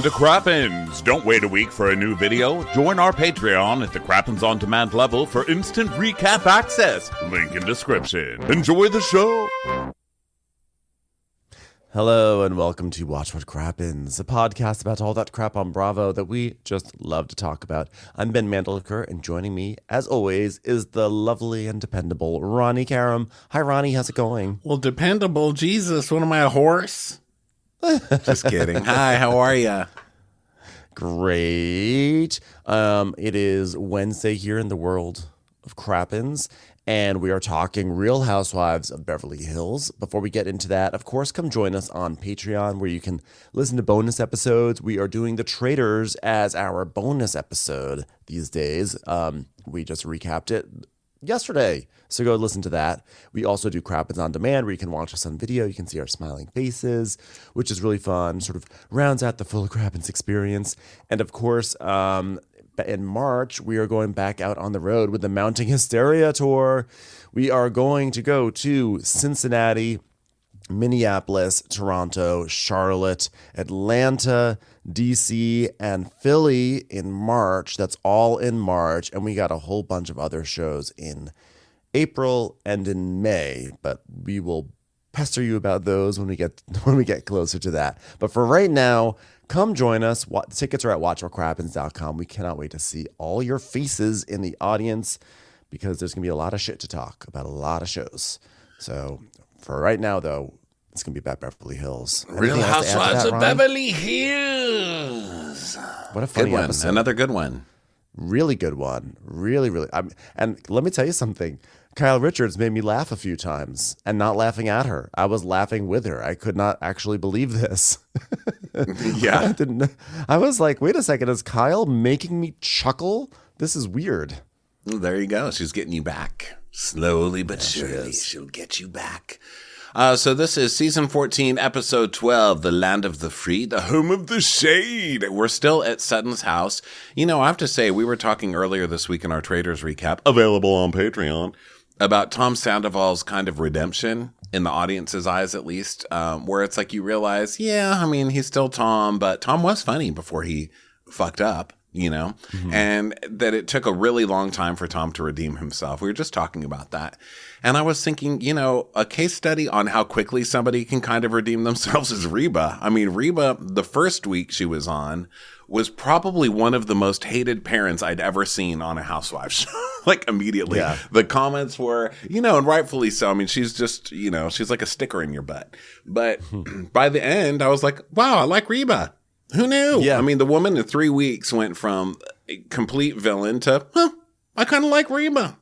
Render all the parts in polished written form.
to Crappens. Don't wait a week for a new video. Join our Patreon at the Crappens On Demand level for instant recap access. Link in description. Enjoy the show. Hello and welcome to Watch What Crappens, a podcast about all that crap on Bravo that we just love to talk about. I'm Ben Mandeliker, and joining me, as always, is the lovely and dependable Ronnie Karam. Hi, Ronnie. How's it going? Well, dependable. Jesus, what am I, a horse? Just kidding. Hi, how are you? Great. It is Wednesday here in the world of Crappens, and we are talking Real Housewives of Beverly Hills. Before we get into that, of course, come join us on Patreon, where you can listen to bonus episodes. We are doing The Traitors as our bonus episode these days. We just recapped it yesterday, so go listen to that. We also do Crappens On Demand, where you can watch us on video. You can see our smiling faces, which is really fun, sort of rounds out the full Crappens experience. And of course, in March, we are going back out on the road with the Mounting Hysteria tour. We are going to go to Cincinnati, Minneapolis, Toronto, Charlotte, Atlanta, DC, and Philly in March. That's all in March. And we got a whole bunch of other shows in April and in May, but we will pester you about those when we get closer to that. But for right now, come join us. Tickets are at watchwhatcrappens.com. We cannot wait to see all your faces in the audience, because there's going to be a lot of shit to talk about, a lot of shows. So for right now, though, it's going to be about Beverly Hills. Real Housewives of Beverly Hills. What a funny good one. episode. Another good one. Really good one. Really, really. And let me tell you something. Kyle Richards made me laugh a few times, and not laughing at her. I was laughing with her. I could not actually believe this. Yeah. I was like, wait a second, is Kyle making me chuckle? This is weird. Well, there you go. She's getting you back. Slowly but surely, she'll get you back. So this is season 14, episode 12, The Land of the Free, the Home of the Shade. We're still at Sutton's house. You know, I have to say, we were talking earlier this week in our Traders recap, available on Patreon, about Tom Sandoval's kind of redemption, in the audience's eyes at least, where it's like you realize, yeah, I mean, he's still Tom, but Tom was funny before he fucked up, you know, and that it took a really long time for Tom to redeem himself. We were just talking about that. And I was thinking, you know, a case study on how quickly somebody can kind of redeem themselves is Reba. I mean, Reba, the first week she was on, was probably one of the most hated parents I'd ever seen on a Housewives show. Like, immediately. Yeah. The comments were, you know, and rightfully so. I mean, she's just, you know, she's like a sticker in your butt. But by the end, I was like, wow, I like Reba. Who knew? Yeah. I mean, the woman in 3 weeks went from a complete villain to, I kind of like Reba.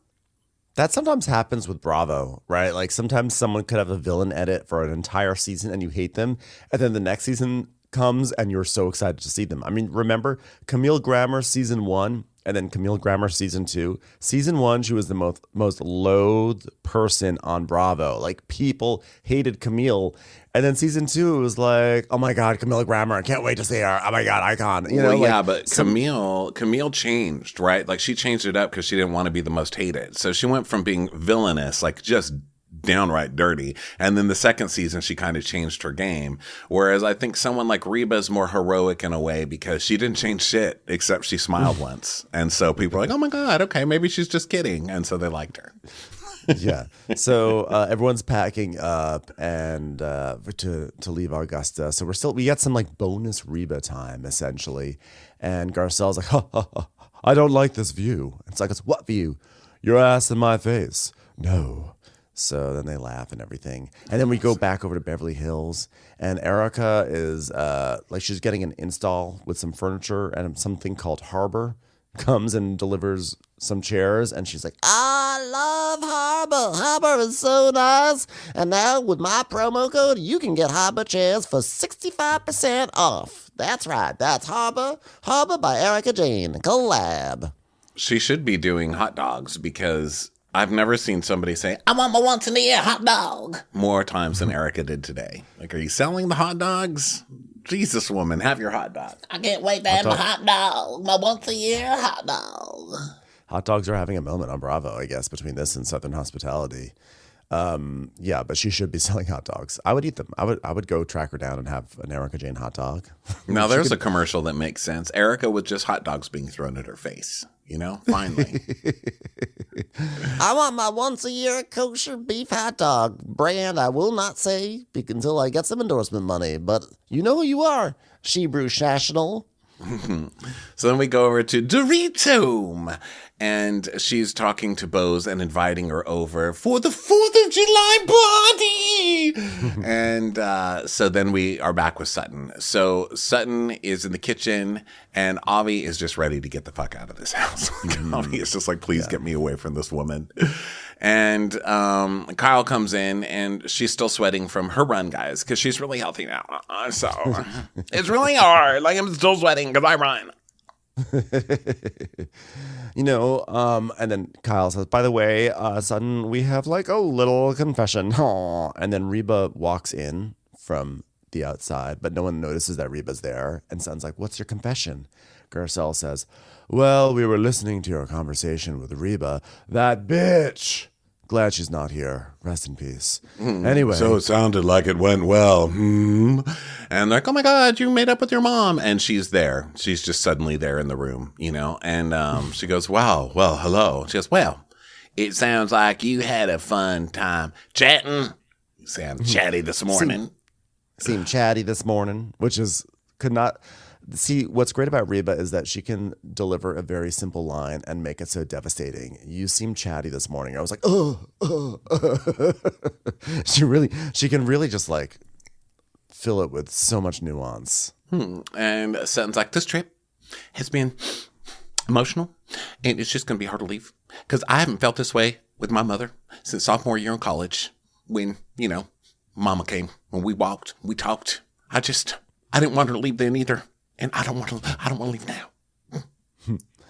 That sometimes happens with Bravo, right? Like, sometimes someone could have a villain edit for an entire season and you hate them, and then the next season comes and you're so excited to see them. I mean, remember Camille Grammer season 1 and then Camille Grammer season 2? Season 1, she was the most loathed person on Bravo. Like, people hated Camille. And then season 2, it was like, oh my God, Camille Grammer, I can't wait to see her. Oh my God, icon. You know, well, yeah, but Camille changed, right? Like, she changed it up because she didn't want to be the most hated. So she went from being villainous, like just downright dirty, and then the second season she kind of changed her game, whereas I think someone like Reba is more heroic in a way because she didn't change shit except she smiled once, and so people are like, oh my God, okay, maybe she's just kidding, and so they liked her. Yeah. So everyone's packing up and to leave Augusta. So we got some like bonus Reba time essentially, and Garcelle's like, ha, I don't like this view. It's like, it's what view? Your ass in my face. No. So then they laugh and everything. And then we go back over to Beverly Hills, and Erica is like, she's getting an install with some furniture, and something called Harbor comes and delivers some chairs, and she's like, I love Harbor. Harbor is so nice. And now with my promo code, you can get Harbor chairs for 65% off. That's right. That's Harbor. Harbor by Erica Jane. Collab. She should be doing hot dogs, because I've never seen somebody say, I want my once in a year hot dog, more times than Erica did today. Like, are you selling the hot dogs? Jesus, woman, have your hot dog. I can't wait to have my hot dog, my once a year hot dog. Hot dogs are having a moment on Bravo, I guess, between this and Southern Hospitality. Yeah, but she should be selling hot dogs. I would eat them. I would go track her down and have an Erica Jane hot dog. Now, there's a commercial that makes sense. Erica with just hot dogs being thrown at her face. Finally. I want my once a year kosher beef hot dog brand. I will not say until I get some endorsement money, but you know who you are, Shebrew National. So then we go over to Dorito, and she's talking to Bose and inviting her over for the 4th of July party. And so then we are back with Sutton. So Sutton is in the kitchen, and Avi is just ready to get the fuck out of this house. Avi is just like, please get me away from this woman. And Kyle comes in, and she's still sweating from her run, guys, because she's really healthy now. So it's really hard. Like, I'm still sweating because I run. And then Kyle says, by the way, Sutton, we have like a little confession. Aww. And then Reba walks in from the outside, but no one notices that Reba's there. And Sutton's like, what's your confession? Garcelle says, well, we were listening to your conversation with Reba. That bitch. Glad she's not here. Rest in peace. Anyway. So it sounded like it went well. And they're like, oh my God, you made up with your mom. And she's there. She's just suddenly there in the room, And she goes, wow, well, hello. She goes, well, it sounds like you had a fun time chatting. You sound chatty this morning. Seemed chatty this morning, which is could not... See, what's great about Reba is that she can deliver a very simple line and make it so devastating. You seem chatty this morning. I was like, She can really just like fill it with so much nuance. And Sutton's like, this trip has been emotional, and it's just going to be hard to leave because I haven't felt this way with my mother since sophomore year in college when, Mama came, when we walked, we talked. I didn't want her to leave then either. And I don't want to leave now.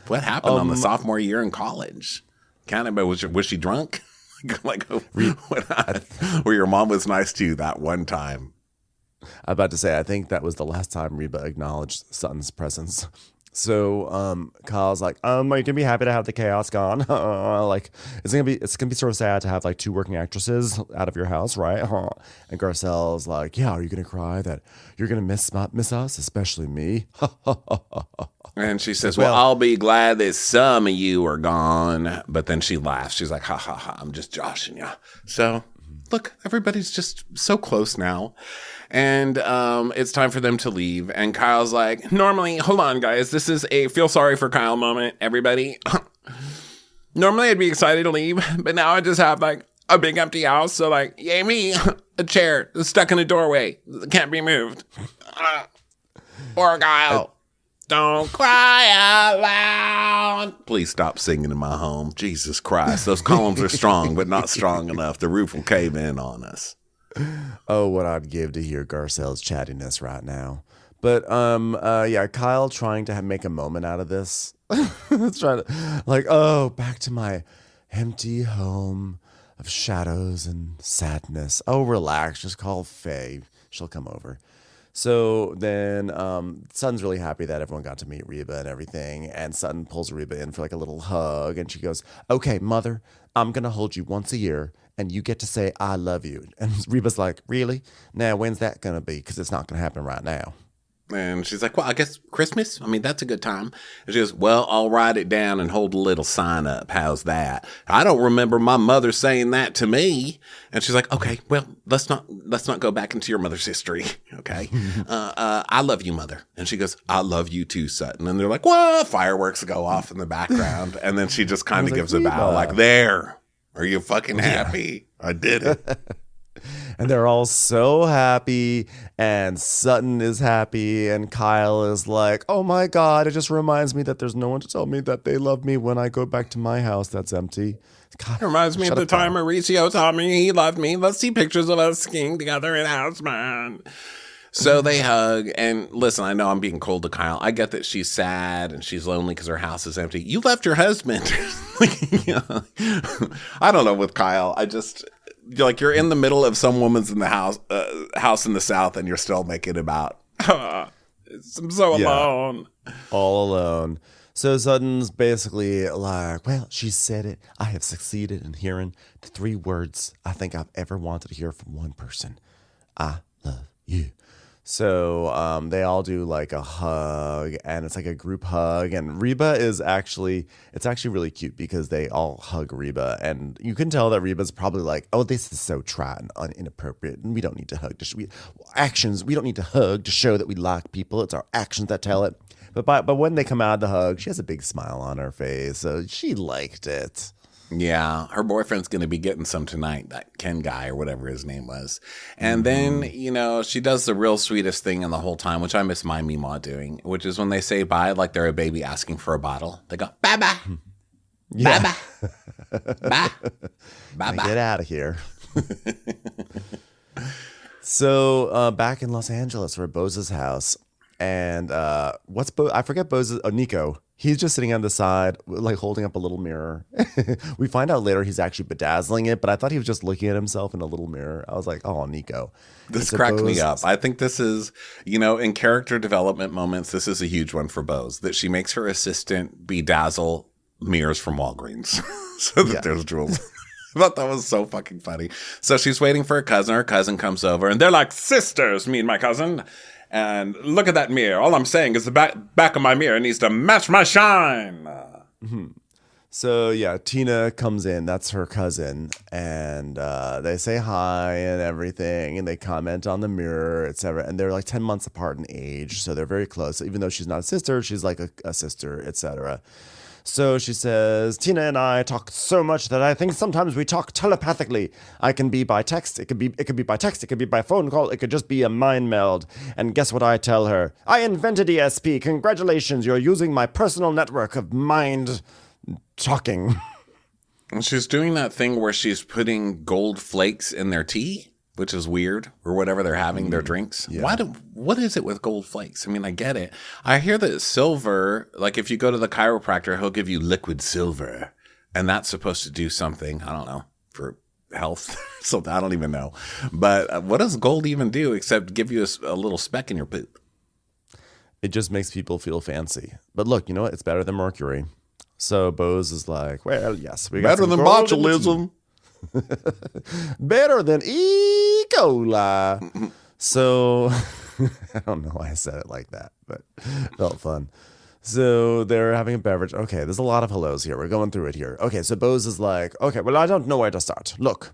What happened on the sophomore year in college? Kind of, but was she drunk? Where your mom was nice to you that one time? I'm about to say, I think that was the last time Reba acknowledged Sutton's presence. So Kyle's like, are you gonna be happy to have the chaos gone? Like, it's gonna be sort of sad to have like 2 working actresses out of your house, right? And Garcelle's like, yeah, are you gonna cry that you're gonna miss us, especially me? And she says, well, I'll be glad that some of you are gone. But then she laughs. She's like, ha ha ha, I'm just joshing you. So look, everybody's just so close now. And it's time for them to leave. And Kyle's like, normally, hold on, guys. This is a feel sorry for Kyle moment, everybody. Normally, I'd be excited to leave. But now I just have, like, a big empty house. So, like, yay me, a chair stuck in a doorway. Can't be moved. Poor Kyle. Don't cry out loud. Please stop singing in my home. Jesus Christ. Those columns are strong, but not strong enough. The roof will cave in on us. Oh, what I'd give to hear Garcelle's chattiness right now. But yeah, Kyle trying to make a moment out of this. Trying to back to my empty home of shadows and sadness. Oh, relax, just call Faye. She'll come over. So then Sutton's really happy that everyone got to meet Reba and everything. And Sutton pulls Reba in for like a little hug. And she goes, okay, mother, I'm going to hold you once a year. And you get to say, I love you. And Reba's like, really? Now, when's that going to be? Because it's not going to happen right now. And she's like, well, I guess Christmas? I mean, that's a good time. And she goes, well, I'll write it down and hold a little sign up. How's that? I don't remember my mother saying that to me. And she's like, okay, well, let's not go back into your mother's history. Okay. I love you, mother. And she goes, I love you too, Sutton. And they're like, well, fireworks go off in the background. And then she just kind of gives a bow like, there. Are you fucking happy? Yeah. I did it. And they're all so happy, and Sutton is happy, and Kyle is like, oh my God, it just reminds me that there's no one to tell me that they love me when I go back to my house that's empty. God, it reminds me of the time Mauricio told me he loved me. Let's see pictures of us skiing together in Houseman. So they hug, and listen, I know I'm being cold to Kyle. I get that she's sad and she's lonely because her house is empty. You left your husband. I don't know with Kyle. You're in the middle of some woman's in the house in the South, and you're still making about, I'm so alone. All alone. So Sutton's basically like, well, she said it. I have succeeded in hearing the 3 words I think I've ever wanted to hear from one person. I love you. So they all do like a hug, and it's like a group hug. And Reba is actually really cute because they all hug Reba, and you can tell that Reba's probably like, oh, this is so trite and inappropriate, and we don't need to hug. We don't need to hug to show that we like people. It's our actions that tell it. But when they come out of the hug, she has a big smile on her face, so she liked it. Yeah, her boyfriend's going to be getting some tonight, that Ken guy or whatever his name was. And then, she does the real sweetest thing in the whole time, which I miss my Meemaw doing, which is when they say bye, like they're a baby asking for a bottle. They go, bye-bye. Yeah. Bye-bye. Bye. Bye-bye. Get out of here. So back in Los Angeles, we're at Bose's house. And I forget Bose's, Nico. He's just sitting on the side, like holding up a little mirror. We find out later he's actually bedazzling it, but I thought he was just looking at himself in a little mirror. I was like, oh, Nico. This cracked me up. I think this is, in character development moments, this is a huge one for Bose, that she makes her assistant bedazzle mirrors from Walgreens so that there's jewels. I thought that was so fucking funny. So she's waiting for her cousin. Her cousin comes over, and they're like sisters, me and my cousin. And look at that mirror. All I'm saying is the back of my mirror needs to match my shine. So, yeah, Tina comes in. That's her cousin. And they say hi and everything. And they comment on the mirror, etc. And they're like 10 months apart in age. So they're very close. Even though she's not a sister, she's like a sister, etc. So she says, Tina and I talk so much that I think sometimes we talk telepathically. I can be by text. It could be by text. It could be by phone call. It could just be a mind meld. And guess what I tell her? I invented ESP. Congratulations. You're using my personal network of mind talking. And she's doing that thing where she's putting gold flakes in their tea, which is weird, or whatever they're having, their drinks. Yeah. What is it with gold flakes? I mean, I get it. I hear that silver, like if you go to the chiropractor, he'll give you liquid silver, and that's supposed to do something, I don't know, for health. So I don't even know. But what does gold even do except give you a little speck in your poop? It just makes people feel fancy. But look, you know what? It's better than mercury. So Bose is like, well, yes. We got better than botulism. Better than E. coli. So I don't know why I said it like that, but it felt fun. So they're having a beverage. Okay, there's a lot of hellos here. We're going through it here. Okay, so Bose is like, okay, well, I don't know where to start. Look,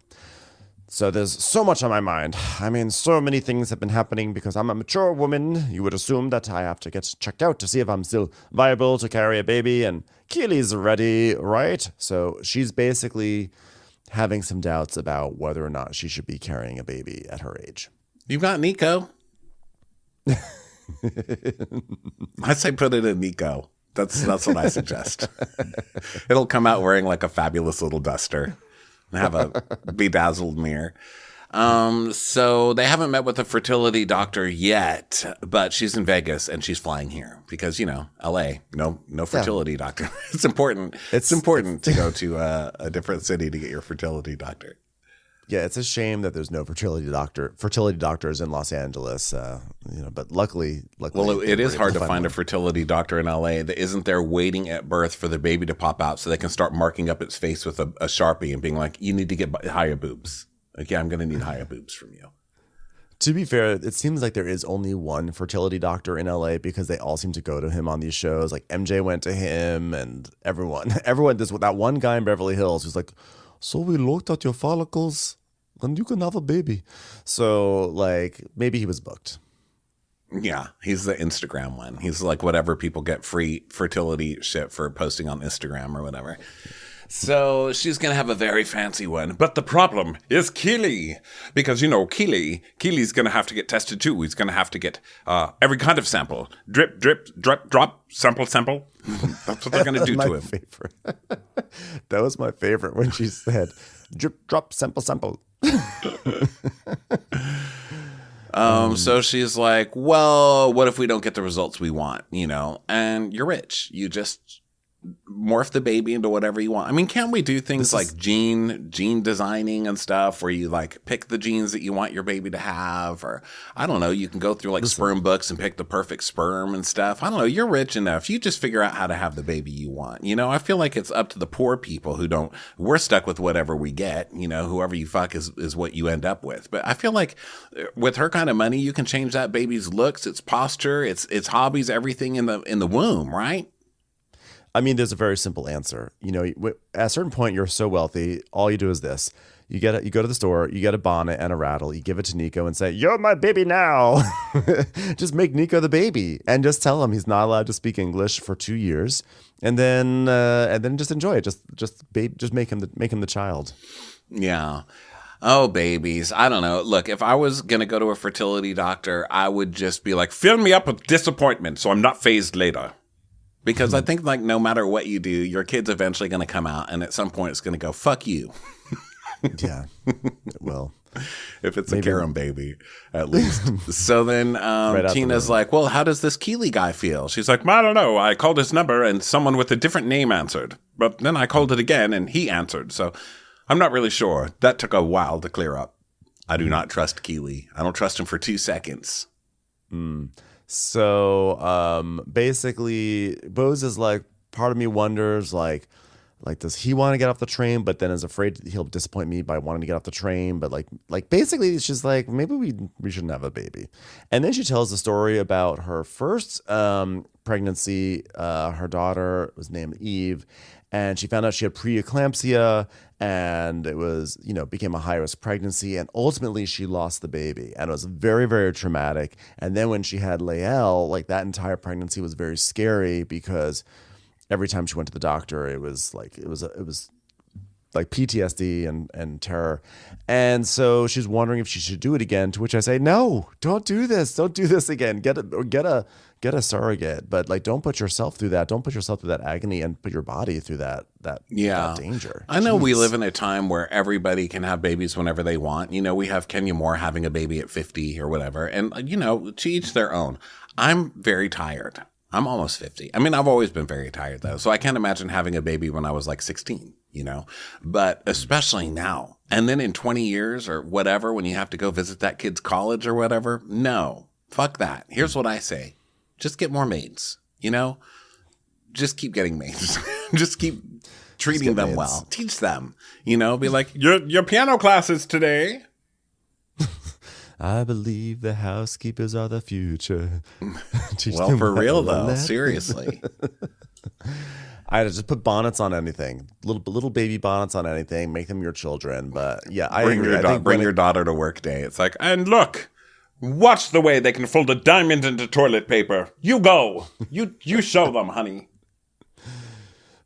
so there's so much on my mind. I mean, so many things have been happening because I'm a mature woman. You would assume that I have to get checked out to see if I'm still viable to carry a baby, and Keely's ready, right? So she's basically having some doubts about whether or not she should be carrying a baby at her age. You've got Nico. I say put it in Nico. That's what I suggest. It'll come out wearing like a fabulous little duster and have a bedazzled mirror. So they haven't met with a fertility doctor yet, but she's in Vegas and she's flying here because, LA, no fertility doctor. It's important. It's important to go to a different city to get your fertility doctor. Yeah, it's a shame that there's no fertility doctors in Los Angeles. But luckily, well, it is hard to find a fertility doctor in LA that isn't there waiting at birth for the baby to pop out so they can start marking up its face with a Sharpie and being like, you need to get higher boobs. Like, yeah, I'm going to need higher boobs from you. To be fair, it seems like there is only one fertility doctor in LA because they all seem to go to him on these shows. Like MJ went to him, and everyone does. That one guy in Beverly Hills who's like, so we looked at your follicles and you can have a baby. So like maybe he was booked. Yeah, he's the Instagram one. He's like whatever people get free fertility shit for posting on Instagram or whatever. So she's going to have a very fancy one. But the problem is Keely. Because, Keely's going to have to get tested too. He's going to have to get every kind of sample. Drip, drip, drop, sample. That's what they're going to do to him. Favorite. That was my favorite when she said, drip, drop, sample. So she's like, well, what if we don't get the results we want, And you're rich. You just morph the baby into whatever you want. I mean, can't we do things like gene designing and stuff where you like pick the genes that you want your baby to have? Or I don't know, you can go through like sperm books and pick the perfect sperm and stuff. I don't know. You're rich enough. You just figure out how to have the baby you want. You know, I feel like it's up to the poor people who don't, we're stuck with whatever we get, you know, whoever you fuck is what you end up with. But I feel like with her kind of money, you can change that baby's looks, its posture, its hobbies, everything in the womb, right? I mean, there's a very simple answer. You know, at a certain point, you're so wealthy, all you do is this. You go to the store, you get a bonnet and a rattle, you give it to Nico and say, "You're my baby now." Just make Nico the baby and just tell him he's not allowed to speak English for 2 years, and then just enjoy it. Just make him the child. Yeah. Oh, babies. I don't know. Look, if I was going to go to a fertility doctor, I would just be like, fill me up with disappointment so I'm not phased later. Because I think like no matter what you do, your kid's eventually going to come out, and at some point it's going to go, fuck you. Yeah. Well, if it's a Karen baby, at least. So then Tina's like, well, how does this Keeley guy feel? She's like, I don't know. I called his number and someone with a different name answered. But then I called it again and he answered. So I'm not really sure. That took a while to clear up. I do not trust Keeley. I don't trust him for 2 seconds. So basically, Bose is like, part of me wonders, like, does he want to get off the train, but then is afraid he'll disappoint me by wanting to get off the train? But like basically, she's like, maybe we shouldn't have a baby. And then she tells the story about her first pregnancy. Her daughter was named Eve, and she found out she had preeclampsia, and it was, you know, became a high-risk pregnancy, and ultimately she lost the baby, and it was very, very traumatic. And then when she had Lael, like that entire pregnancy was very scary because every time she went to the doctor, it was like PTSD and terror. And so she's wondering if she should do it again, to which I say, no, don't do this. Don't do this again. Get a surrogate, but like, don't put yourself through that. Don't put yourself through that agony and put your body through that danger. I know we live in a time where everybody can have babies whenever they want. You know, we have Kenya Moore having a baby at 50 or whatever. And, you know, to each their own. I'm very tired. I'm almost 50. I mean, I've always been very tired though. So I can't imagine having a baby when I was like 16, you know, but especially now. And then in 20 years or whatever, when you have to go visit that kid's college or whatever. No, fuck that. Here's what I say. Just get more maids, you know, just keep getting maids. Just keep treating them well. Teach them, you know, be like, your piano classes today. I believe the housekeepers are the future. Well, for real though, seriously. I just put bonnets on anything, little baby bonnets on anything, make them your children. But yeah, I agree. Bring your daughter to work day. It's like, and look, watch the way they can fold a diamond into toilet paper. You go, you show them, honey.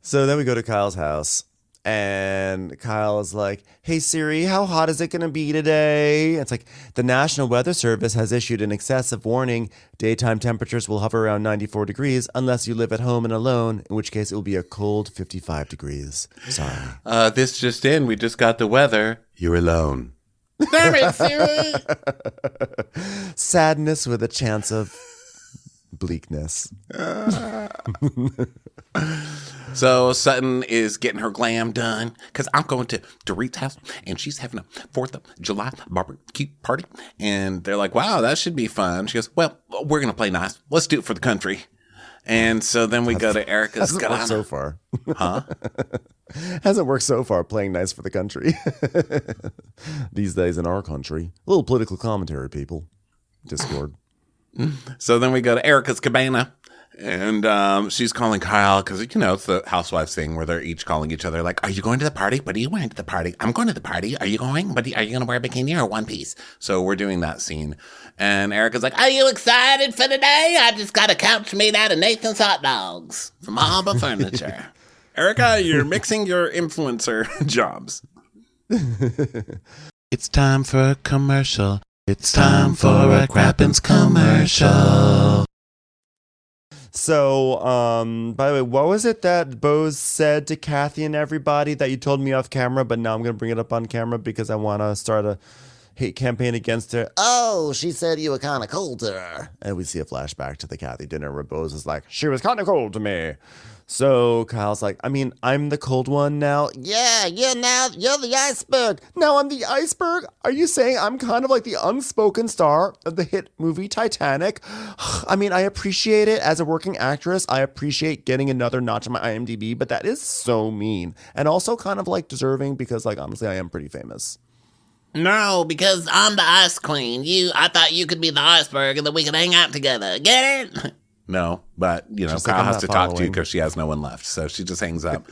So then we go to Kyle's house. And Kyle is like, hey, Siri, how hot is it going to be today? It's like, the National Weather Service has issued an excessive warning. Daytime temperatures will hover around 94 degrees unless you live at home and alone, in which case it will be a cold 55 degrees. Sorry. This just in. We just got the weather. You're alone. Damn it, Siri. Sadness with a chance of bleakness. So Sutton is getting her glam done because I'm going to Dorit's house and she's having a 4th of July barbecue party. And they're like, wow, that should be fun. She goes, well, we're going to play nice. Let's do it for the country. And so then we go to Erica's. Hasn't worked so far. Huh? Hasn't worked so far playing nice for the country. These days in our country. A little political commentary, people. Discord. So then we go to Erica's cabana. And she's calling Kyle because, you know, it's the housewives thing where they're each calling each other like, are you going to the party? What are you wearing to the party? I'm going to the party. Are you going? Are you going to wear a bikini or one piece? So we're doing that scene. And Erica's like, are you excited for the day? I just got a couch made out of Nathan's hot dogs from Harbor Furniture. Erica, you're mixing your influencer jobs. It's time for a commercial. It's time for a Crappens commercial. So, by the way, what was it that Bose said to Kathy and everybody that you told me off camera, but now I'm going to bring it up on camera because I want to start a hate campaign against her? Oh, she said you were kind of cold to her. And we see a flashback to the Kathy dinner where Bose is like, she was kind of cold to me. So Kyle's like, I mean, I'm the cold one now. Yeah, now you're the iceberg. Now I'm the iceberg. Are you saying I'm kind of like the unspoken star of the hit movie Titanic? I mean, I appreciate it as a working actress. I appreciate getting another notch on my IMDb, but that is so mean. And also kind of like deserving because like, honestly, I am pretty famous. No, because I'm the ice queen. I thought you could be the iceberg and then we could hang out together. Get it? No, but, Kyle has to talk to you because she has no one left. So she just hangs up.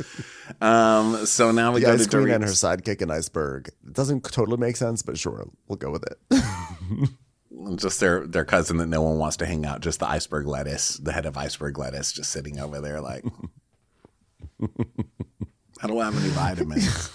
So now we go to Dorit and her sidekick, an iceberg. It doesn't totally make sense, but sure, we'll go with it. Just their cousin that no one wants to hang out. Just the iceberg lettuce, the head of iceberg lettuce, just sitting over there like, I don't have any vitamins.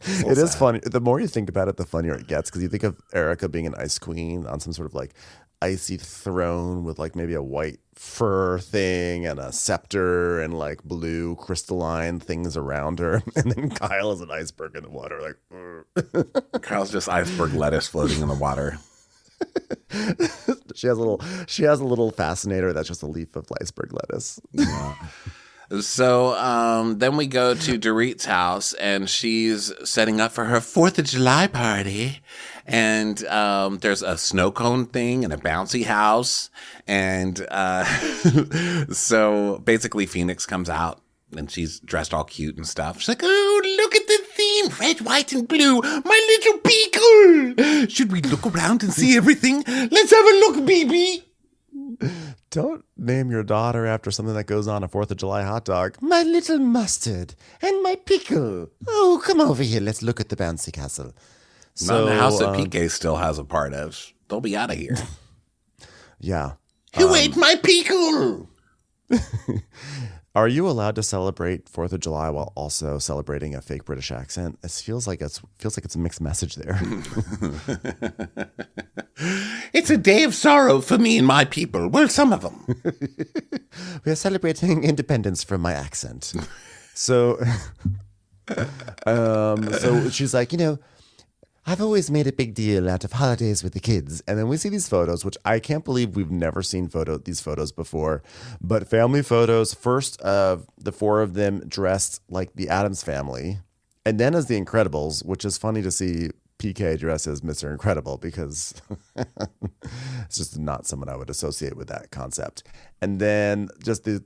It is funny. The more you think about it, the funnier it gets because you think of Erica being an ice queen on some sort of like icy throne with like maybe a white fur thing and a scepter and like blue crystalline things around her, and then Kyle is an iceberg in the water. Like Kyle's just iceberg lettuce floating in the water. She has a little fascinator that's just a leaf of iceberg lettuce. Yeah. So then we go to Dorit's house, and she's setting up for her 4th of July party. And there's a snow cone thing and a bouncy house. And so basically Phoenix comes out, and she's dressed all cute and stuff. She's like, oh, look at the theme, red, white, and blue. My little beagle. Should we look around and see everything? Let's have a look, BB. Don't name your daughter after something that goes on a 4th of July hot dog. My little mustard and my pickle. Oh, come over here. Let's look at the bouncy castle. Not in the house that PK still has a part of. They'll be out of here. Yeah. Who ate my pickle? Are you allowed to celebrate 4th of July while also celebrating a fake British accent? It feels like it's a mixed message there. It's a day of sorrow for me and my people. Well, some of them. We are celebrating independence from my accent. So she's like, I've always made a big deal out of holidays with the kids. And then we see these photos, which I can't believe we've never seen these photos before. But family photos, first of the 4 of them dressed like the Addams family. And then as the Incredibles, which is funny to see PK dressed as Mr. Incredible because it's just not someone I would associate with that concept. And then just the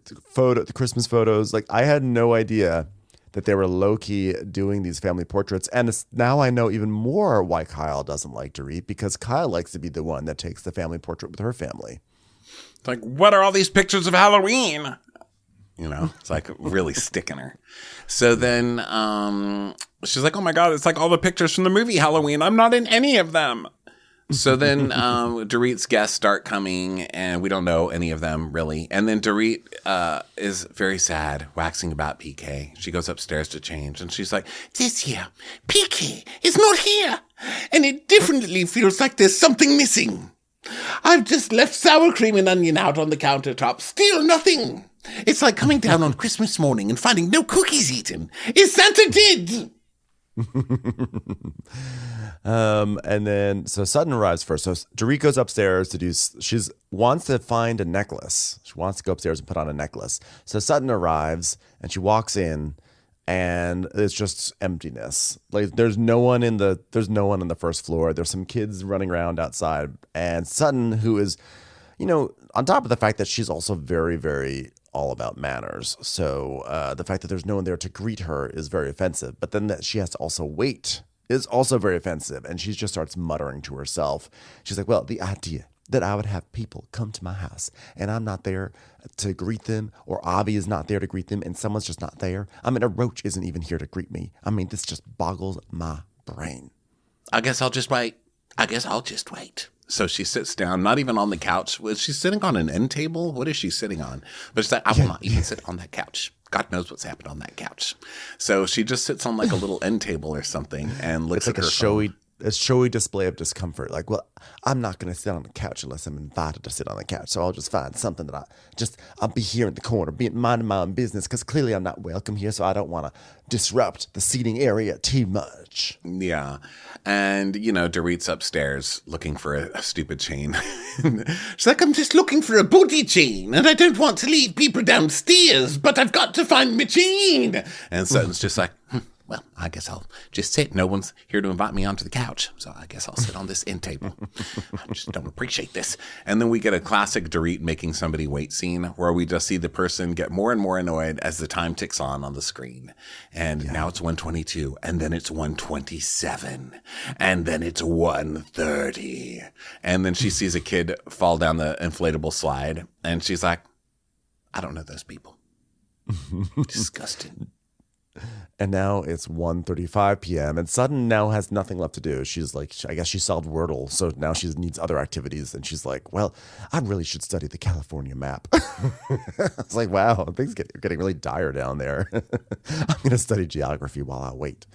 Christmas photos, like I had no idea that they were low-key doing these family portraits. And now I know even more why Kyle doesn't like Dorit, because Kyle likes to be the one that takes the family portrait with her family. It's like, what are all these pictures of Halloween? It's like really sticking her. So then she's like, oh my God, it's like all the pictures from the movie Halloween. I'm not in any of them. So then Dorit's guests start coming, and we don't know any of them, really. And then Dorit is very sad, waxing about PK. She goes upstairs to change, and she's like, this year, PK is not here, and it definitely feels like there's something missing. I've just left sour cream and onion out on the countertop. Still nothing. It's like coming down on Christmas morning and finding no cookies eaten. Is Santa dead? And then so Sutton arrives first. So Dorit goes upstairs she wants to find a necklace. She wants to go upstairs and put on a necklace. So Sutton arrives and she walks in, and it's just emptiness. Like there's no one on the first floor. There's some kids running around outside, and Sutton, who is, on top of the fact that she's also very, very all about manners. So the fact that there's no one there to greet her is very offensive. But then that she has to also wait is also very offensive. And she just starts muttering to herself. She's like, well, the idea that I would have people come to my house and I'm not there to greet them, or Avi is not there to greet them, and someone's just not there. I mean, a roach isn't even here to greet me. I mean, this just boggles my brain. I guess I'll just wait. So she sits down, not even on the couch. She's sitting on an end table. What is she sitting on? But she's like, I will not even sit on that couch. God knows what's happened on that couch. So she just sits on like a little end table or something and looks at her phone. a showy display of discomfort. Like, well, I'm not going to sit on the couch unless I'm invited to sit on the couch. So I'll just find something that I'll be here in the corner, minding my own business, because clearly I'm not welcome here. So I don't want to disrupt the seating area too much. Yeah. And, Dorit's upstairs looking for a stupid chain. She's like, I'm just looking for a booty chain, and I don't want to leave people downstairs, but I've got to find my chain. And Sutton's just like, well, I guess I'll just sit. No one's here to invite me onto the couch, so I guess I'll sit on this end table. I just don't appreciate this. And then we get a classic Dorit making somebody wait scene where we just see the person get more and more annoyed as the time ticks on the screen. And now it's 1:22, and then it's 1:27, and then it's 1:30. And then she sees a kid fall down the inflatable slide, and she's like, I don't know those people. Disgusting. And now it's 1:35 p.m. and Sutton now has nothing left to do. She's like, I guess she solved Wordle, so now she needs other activities. And she's like, well, I really should study the California map. It's like, wow, things are getting really dire down there. I'm going to study geography while I wait.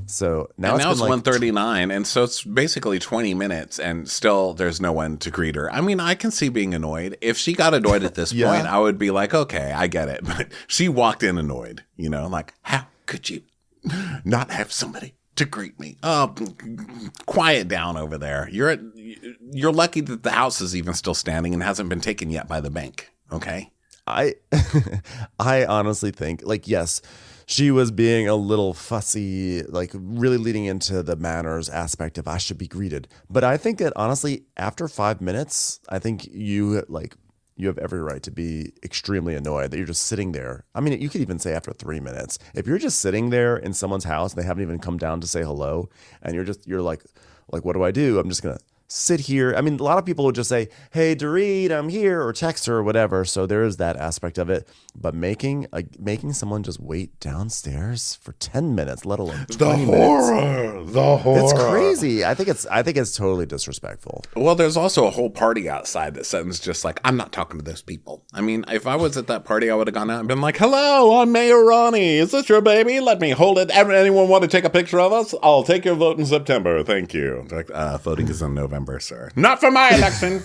So now it's 1:39, and so it's basically 20 minutes, and still there's no one to greet her. I mean, I can see being annoyed. If she got annoyed at this point, I would be like, okay, I get it. But she walked in annoyed, like, how could you not have somebody to greet me? Oh, quiet down over there. You're lucky that the house is even still standing and hasn't been taken yet by the bank. Okay. I honestly think, like, yes, she was being a little fussy, like really leading into the manners aspect of I should be greeted. But I think that honestly, after 5 minutes, I think you have every right to be extremely annoyed that you're just sitting there. I mean, you could even say after 3 minutes, if you're just sitting there in someone's house and they haven't even come down to say hello, and you're like, what do I do? I'm just going to sit here. I mean, a lot of people would just say, hey, Dorit, I'm here, or text her or whatever. So there is that aspect of it. But making someone just wait downstairs for 10 minutes, let alone 20 minutes. The horror. It's crazy. I think it's totally disrespectful. Well, there's also a whole party outside that Sutton's just like, I'm not talking to those people. I mean, if I was at that party, I would have gone out and been like, hello, I'm Mayor Ronnie. Is this your baby? Let me hold it. Anyone want to take a picture of us? I'll take your vote in September. Thank you. Like, voting is in November, sir. Not for my election.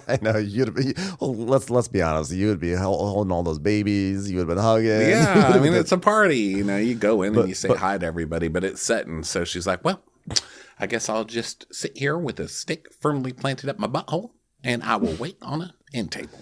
I know you'd be. Well, let's be honest. You would be holding all those babies. You would have been hugging. Yeah, I mean it's a party. You go in and you say hi to everybody, but it's Sutton. So she's like, well, I guess I'll just sit here with a stick firmly planted up my butthole, and I will wait on an end table.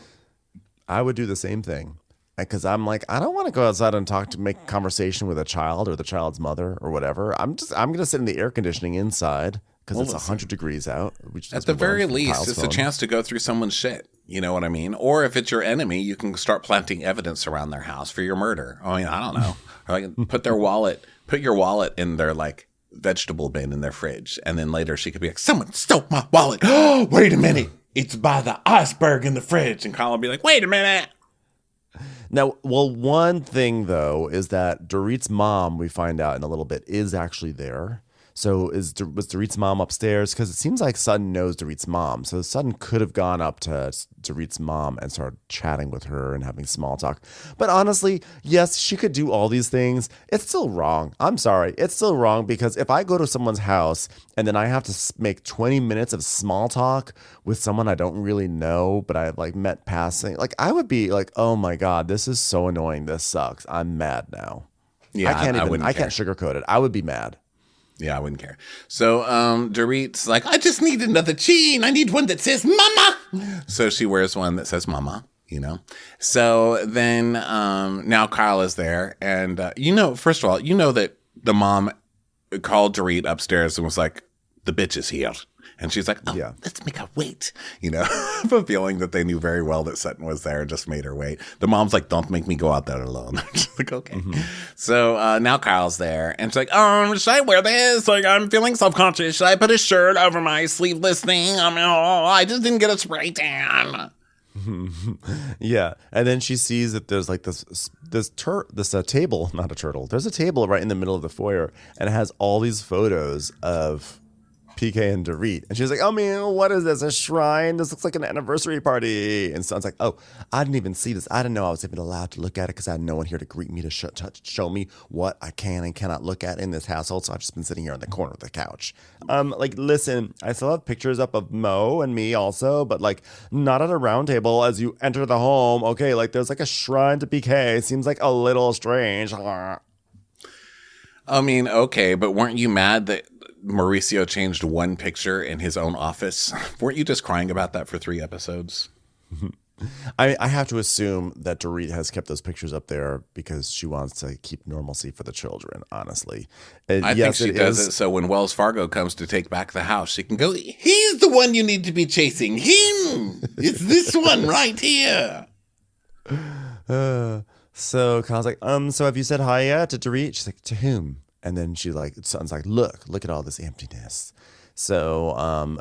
I would do the same thing because I'm like, I don't want to go outside and make conversation with a child or the child's mother or whatever. I'm going to sit in the air conditioning inside. Because it's 100 degrees out. At the very least, it's a chance to go through someone's shit. You know what I mean? Or if it's your enemy, you can start planting evidence around their house for your murder. I mean, I don't know. Or like put your wallet in their like vegetable bin in their fridge. And then later she could be like, someone stole my wallet. Oh, wait a minute. It's by the iceberg in the fridge. And Colin will be like, wait a minute. Now, well, one thing, though, is that Dorit's mom, we find out in a little bit, is actually there. So was Dorit's mom upstairs? Because it seems like Sutton knows Dorit's mom. So Sutton could have gone up to Dorit's mom and started chatting with her and having small talk. But honestly, yes, she could do all these things. It's still wrong. I'm sorry. It's still wrong because if I go to someone's house and then I have to make 20 minutes of small talk with someone I don't really know, but I've like met passing, like I would be like, oh my God, this is so annoying. This sucks. I'm mad now. Yeah, I can't sugarcoat it. I would be mad. Yeah, I wouldn't care. So Dorit's like, I just need another chain. I need one that says mama. So she wears one that says mama, So then now Kyle is there. And, first of all, that the mom called Dorit upstairs and was like, the bitch is here. And she's like, let's make her wait. I have a feeling that they knew very well that Sutton was there and just made her wait. The mom's like, don't make me go out there alone. She's like, okay. Mm-hmm. So now Kyle's there. And she's like, should I wear this? Like, I'm feeling self-conscious. Should I put a shirt over my sleeveless thing? I just didn't get a spray tan. Yeah. And then she sees that there's like this table, not a turtle. There's a table right in the middle of the foyer. And it has all these photos of PK and Dorit. And she's like, oh, man, what is this? A shrine? This looks like an anniversary party. And Sutton's like, oh, I didn't even see this. I didn't know I was even allowed to look at it because I had no one here to greet me, to show me what I can and cannot look at in this household. So I've just been sitting here on the corner of the couch. Like, listen, I still have pictures up of Mo and me also, but like not at a round table as you enter the home. Okay, like there's like a shrine to PK. Seems like a little strange. I mean, okay, but weren't you mad that Mauricio changed one picture in his own office? Weren't you just crying about that for 3 episodes? I have to assume that Dorit has kept those pictures up there because she wants to keep normalcy for the children, honestly. I think she does it so when Wells Fargo comes to take back the house, she can go, he's the one you need to be chasing. Him! It's this one right here. So Kyle's like, so have you said hi yet to Dorit? She's like, to whom? And then Sutton's like, look at all this emptiness. So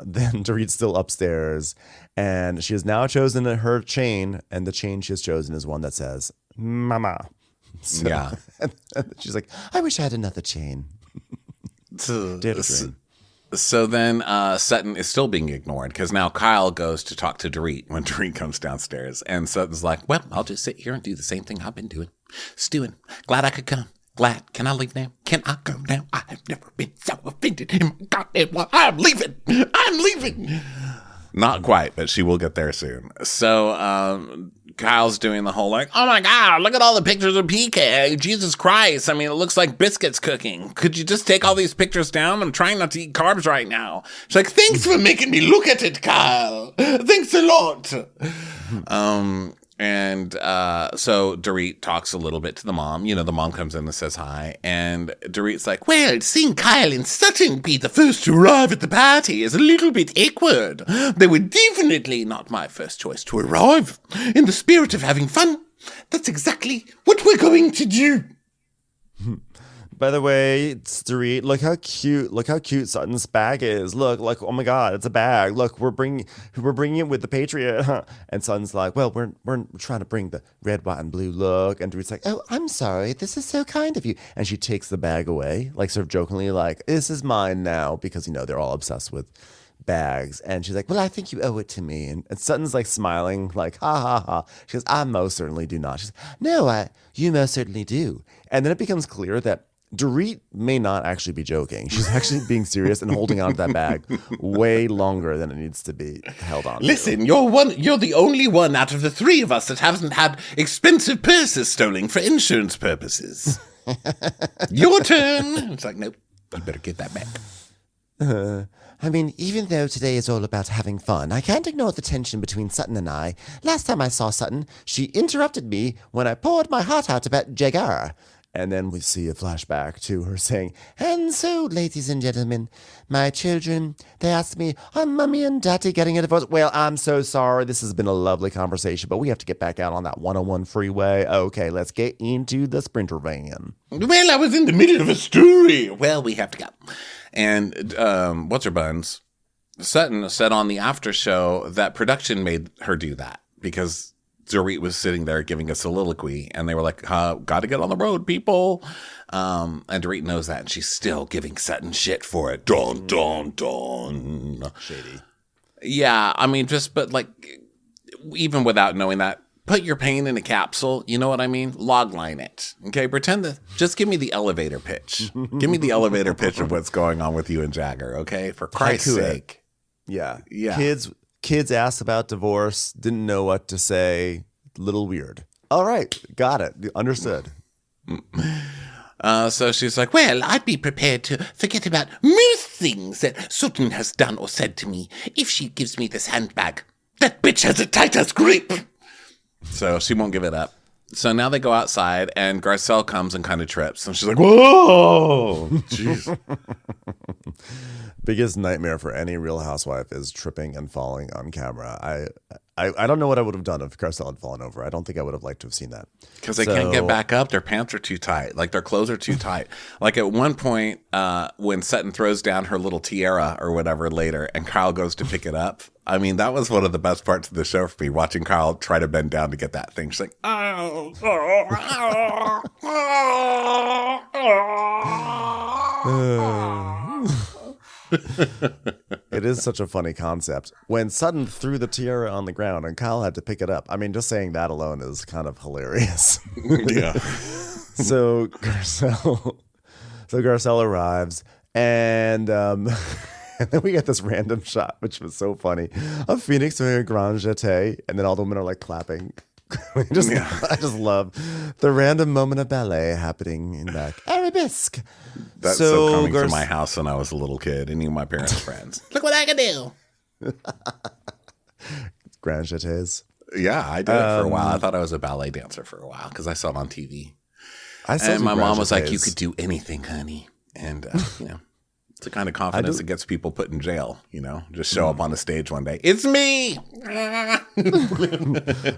then Dorit's still upstairs, and she has now chosen her chain, and the chain she has chosen is one that says "Mama." So, yeah. And she's like, I wish I had another chain. So then Sutton is still being ignored because now Kyle goes to talk to Dorit when Dorit comes downstairs, and Sutton's like, well, I'll just sit here and do the same thing I've been doing. Stewing. Glad I could come. Glad. Can I leave now? Can I go now? I have never been so offended in my goddamn life. I'm leaving. Not quite, but she will get there soon. So Kyle's doing the whole like, oh my God, look at all the pictures of PK. Jesus Christ. I mean, it looks like biscuits cooking. Could you just take all these pictures down? I'm trying not to eat carbs right now. She's like, thanks for making me look at it, Kyle. Thanks a lot. So Dorit talks a little bit to the mom. You know, the mom comes in and says hi. And Dorit's like, well, seeing Kyle and Sutton be the first to arrive at the party is a little bit awkward. They were definitely not my first choice to arrive. In the spirit of having fun, that's exactly what we're going to do. By the way, it's Dorit, look how cute Sutton's bag is. Look, oh my God, it's a bag. Look, we're bringing it with the Patriot. And Sutton's like, well, we're trying to bring the red, white, and blue look. And Dorit's like, oh, I'm sorry, this is so kind of you. And she takes the bag away, like sort of jokingly, like, this is mine now, because, you know, they're all obsessed with bags. And she's like, well, I think you owe it to me. And Sutton's like smiling, like, ha ha ha. She goes, I most certainly do not. She's like, no, you most certainly do. And then it becomes clear that Dorit may not actually be joking. She's actually being serious and holding on to that bag way longer than it needs to be held on. Listen, you're the only one out of the 3 of us that hasn't had expensive purses stolen for insurance purposes. Your turn. It's like, nope, you better get that back. I mean, even though today is all about having fun, I can't ignore the tension between Sutton and I. Last time I saw Sutton, she interrupted me when I poured my heart out about Jagger. And then we see a flashback to her saying, and so, ladies and gentlemen, my children, they asked me, are Mummy and Daddy getting a divorce? Well, I'm so sorry. This has been a lovely conversation, but we have to get back out on that 101 freeway. Okay, let's get into the Sprinter van. Well, I was in the middle of a story. Well, we have to go. And what's her buns? Sutton said on the after show that production made her do that because Dorit was sitting there giving a soliloquy, and they were like, got to get on the road, people. And Dorit knows that, and she's still giving Sutton shit for it. Dun, dun, dun. Shady. Yeah, I mean, but like, even without knowing that, put your pain in a capsule. You know what I mean? Logline it. Okay, just give me the elevator pitch. Give me the elevator pitch of what's going on with you and Jagger, okay? For Christ's sake. Yeah. Kids asked about divorce, didn't know what to say. Little weird. All right, got it. Understood. So she's like, well, I'd be prepared to forget about most things that Sutton has done or said to me if she gives me this handbag. That bitch has a tight ass grip. So she won't give it up. So now they go outside, and Garcelle comes and kind of trips. And she's like, whoa! Jeez. Biggest nightmare for any Real Housewife is tripping and falling on camera. I don't know what I would have done if Garcelle had fallen over. I don't think I would have liked to have seen that. Because they can't get back up. Their pants are too tight. Like, their clothes are too tight. Like, at one point, when Sutton throws down her little tiara or whatever later, and Kyle goes to pick it up, I mean, that was one of the best parts of the show for me, watching Kyle try to bend down to get that thing. She's like, oh. It is such a funny concept. When Sutton threw the tiara on the ground and Kyle had to pick it up, I mean, just saying that alone is kind of hilarious. Yeah. So Garcelle arrives, and and then we get this random shot, which was so funny, of Phoenix doing a grand jeté, and then all the women are like clapping. I just love the random moment of ballet happening in back. Arabesque. That's so coming to my house when I was a little kid. Any of my parents' friends. Look what I can do. Grand jetés. Yeah, I did it for a while. I thought I was a ballet dancer for a while because I saw it on TV. And my mom was like, "You could do anything, honey." And it's the kind of confidence that gets people put in jail. Just show up on the stage one day. It's me,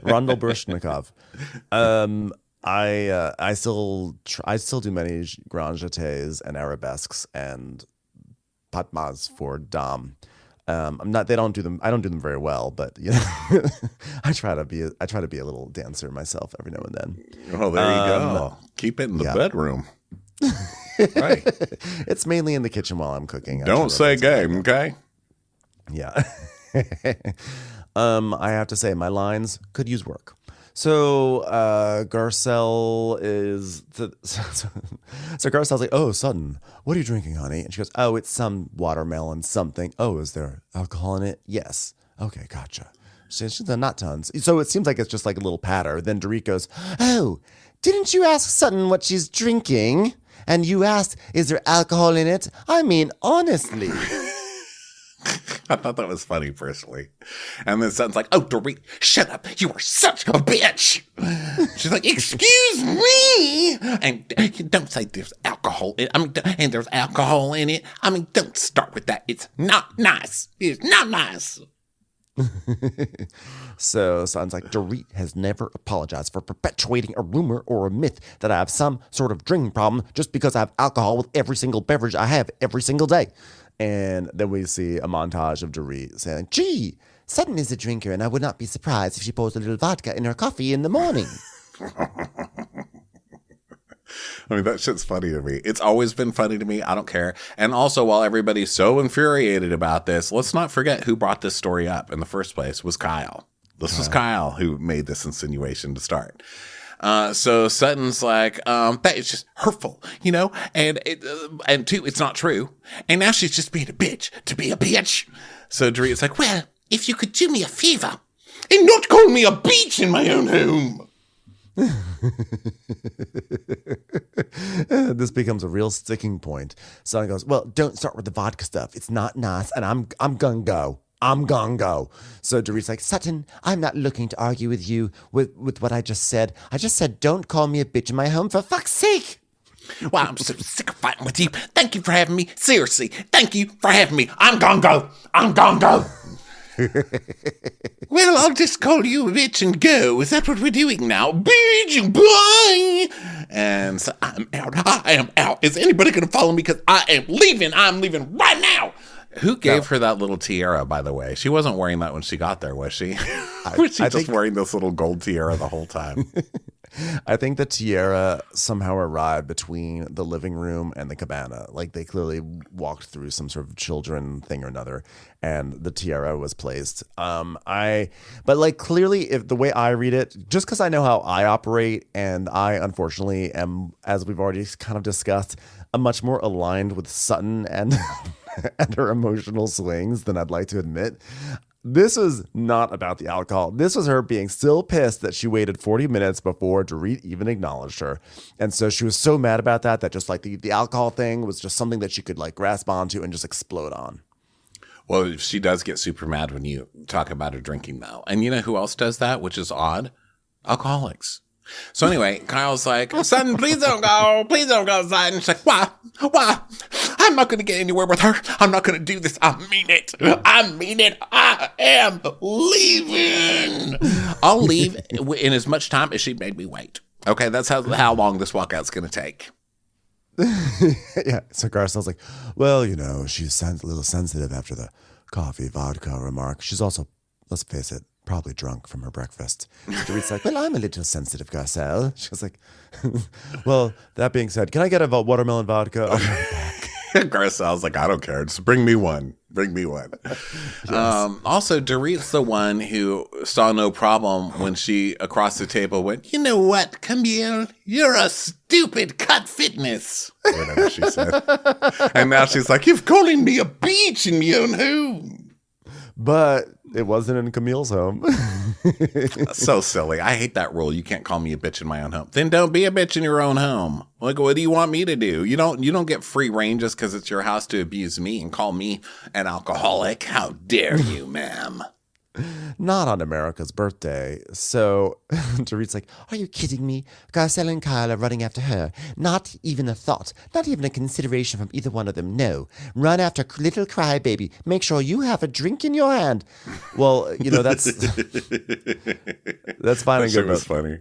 Rondel Baryshnikov. I still do many grand jetés and arabesques and patmas for dame. I don't do them very well, but I try to be a little dancer myself every now and then. Oh, there you go. Keep it in the bedroom. Right. It's mainly in the kitchen while I'm cooking. Don't say game, okay? Yeah. I have to say my lines could use work. So Garcelle is so Garcelle's like, "Oh, Sutton, what are you drinking, honey?" And she goes, "Oh, it's some watermelon something." "Oh, is there alcohol in it?" "Yes." "Okay, gotcha." She's not tons. So it seems like it's just like a little patter. Then Dorit goes, "Oh, didn't you ask Sutton what she's drinking? And you asked, is there alcohol in it? I mean, honestly." I thought that was funny, personally. And then Sutton's like, "Oh, Dorit, shut up. You are such a bitch." She's like, "Excuse me." And don't say there's alcohol in it. And there's alcohol in it. Don't start with that. It's not nice. It's not nice. So Sutton's like, "Dorit has never apologized for perpetuating a rumor or a myth that I have some sort of drinking problem just because I have alcohol with every single beverage I have every single day." And then we see a montage of Dorit saying, "Gee, Sutton is a drinker, and I would not be surprised if she pours a little vodka in her coffee in the morning." That shit's funny to me. It's always been funny to me. I don't care. And also, while everybody's so infuriated about this, let's not forget who brought this story up in the first place was Kyle. This was Kyle who made this insinuation to start. So Sutton's like, that is just hurtful, and two, it's not true. And now she's just being a bitch to be a bitch. So Dorit's like, "Well, if you could do me a favor and not call me a bitch in my own home." This becomes a real sticking point. Sutton goes, "Well, don't start with the vodka stuff. It's not nice, and I'm gonna go. I'm gonna go." So Dorit's like, "Sutton, I'm not looking to argue with you with what I just said. I just said don't call me a bitch in my home, for fuck's sake." "Well, I'm so sick of fighting with you. Thank you for having me. Seriously, thank you for having me. I'm gonna go. I'm gonna go." "Well, I'll just call you a bitch and go. Is that what we're doing now? Bitch, bye." And so I'm out. I am out. Is anybody going to follow me? Because I am leaving. I'm leaving right now. Who gave her that little tiara, by the way? She wasn't wearing that when she got there, was she? Was she just wearing this little gold tiara the whole time? I think the tiara somehow arrived between the living room and the cabana. Like they clearly walked through some sort of children thing or another, and the tiara was placed. But clearly, if the way I read it, just because I know how I operate, and I unfortunately am, as we've already kind of discussed, I'm much more aligned with Sutton and and her emotional swings than I'd like to admit. This was not about the alcohol. This was her being still pissed that she waited 40 minutes before Dorit even acknowledged her. And so she was so mad about that just like the alcohol thing was just something that she could like grasp onto and just explode on. Well, she does get super mad when you talk about her drinking, though. And you know who else does that, which is odd? Alcoholics. So anyway, Kyle's like, "Sutton, please don't go. Please don't go, Sutton." She's like, Why? I'm not going to get anywhere with her. I'm not going to do this. I mean it. I mean it. I am leaving. I'll leave in as much time as she made me wait. Okay, that's how long this walkout's going to take. Yeah, so Garcelle's like, "Well, she's a little sensitive after the coffee vodka remark. She's also, let's face it, probably drunk from her breakfast." Dorit's like, "Well, I'm a little sensitive, Garcelle." She was like, "Well, that being said, can I get a watermelon vodka?" I'll be right back. Garcelle's like, I don't care. Just bring me one. Bring me one. Yes. Also, Dorit's the one who saw no problem when she, across the table, went, you know what, Camille? You're a stupid cut fitness. Whatever she said. And now she's like, you're calling me a bitch in your own home. But it wasn't in Camille's home. So silly. I hate that rule. You can't call me a bitch in my own home. Then don't be a bitch in your own home. Like, what do you want me to do? You don't get free reign just because it's your house to abuse me and call me an alcoholic. How dare you, ma'am? Not on America's birthday. So Dorit's like, are you kidding me? Garcelle and Kyle are running after her. Not even a thought. Not even a consideration from either one of them. No. Run after little crybaby. Make sure you have a drink in your hand. Well, that's that's fine and good. That's funny.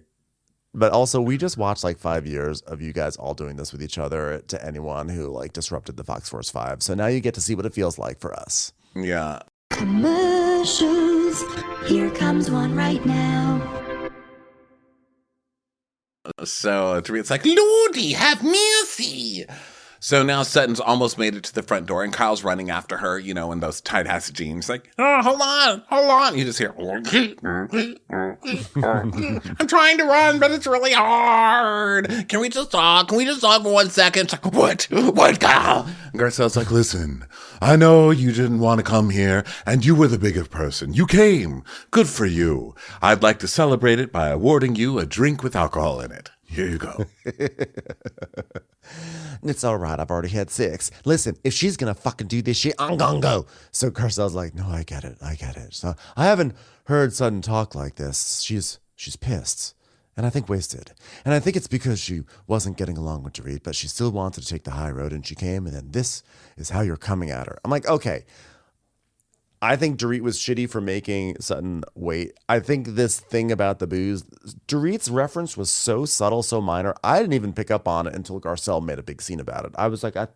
But also, we just watched like 5 years of you guys all doing this with each other to anyone who like disrupted the Fox Force 5. So now you get to see what it feels like for us. Yeah. Commercials. Here comes one right now. So it's like, Lordy, have mercy. So now Sutton's almost made it to the front door, and Kyle's running after her, in those tight-ass jeans. Like, oh, hold on. You just hear, I'm trying to run, but it's really hard. Can we just talk? Can we just talk for 1 second? It's like, what, Kyle? Garcelle's like, listen, I know you didn't want to come here, and you were the bigger person. You came. Good for you. I'd like to celebrate it by awarding you a drink with alcohol in it. Here you go. It's all right. I've already had 6. Listen, if she's going to fucking do this shit, I'm going to go. So Garcelle's like, no, I get it. So I haven't heard Sutton talk like this. She's pissed and I think wasted. And I think it's because she wasn't getting along with Dorit, but she still wanted to take the high road and she came, and then this is how you're coming at her. I'm like, okay. I think Dorit was shitty for making Sutton wait. I think this thing about the booze, Dorit's reference was so subtle, so minor. I didn't even pick up on it until Garcelle made a big scene about it. I was like, I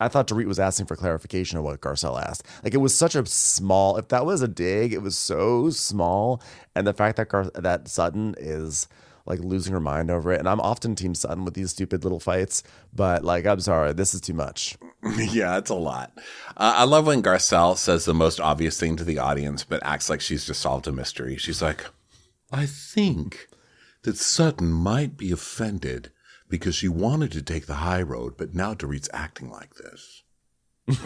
thought Dorit was asking for clarification of what Garcelle asked. Like, it was such a small, if that was a dig, it was so small. And the fact that Sutton is like losing her mind over it. And I'm often team Sutton with these stupid little fights, but like, I'm sorry, this is too much. Yeah, it's a lot. I love when Garcelle says the most obvious thing to the audience, but acts like she's just solved a mystery. She's like, I think that Sutton might be offended because she wanted to take the high road, but now Dorit's acting like this.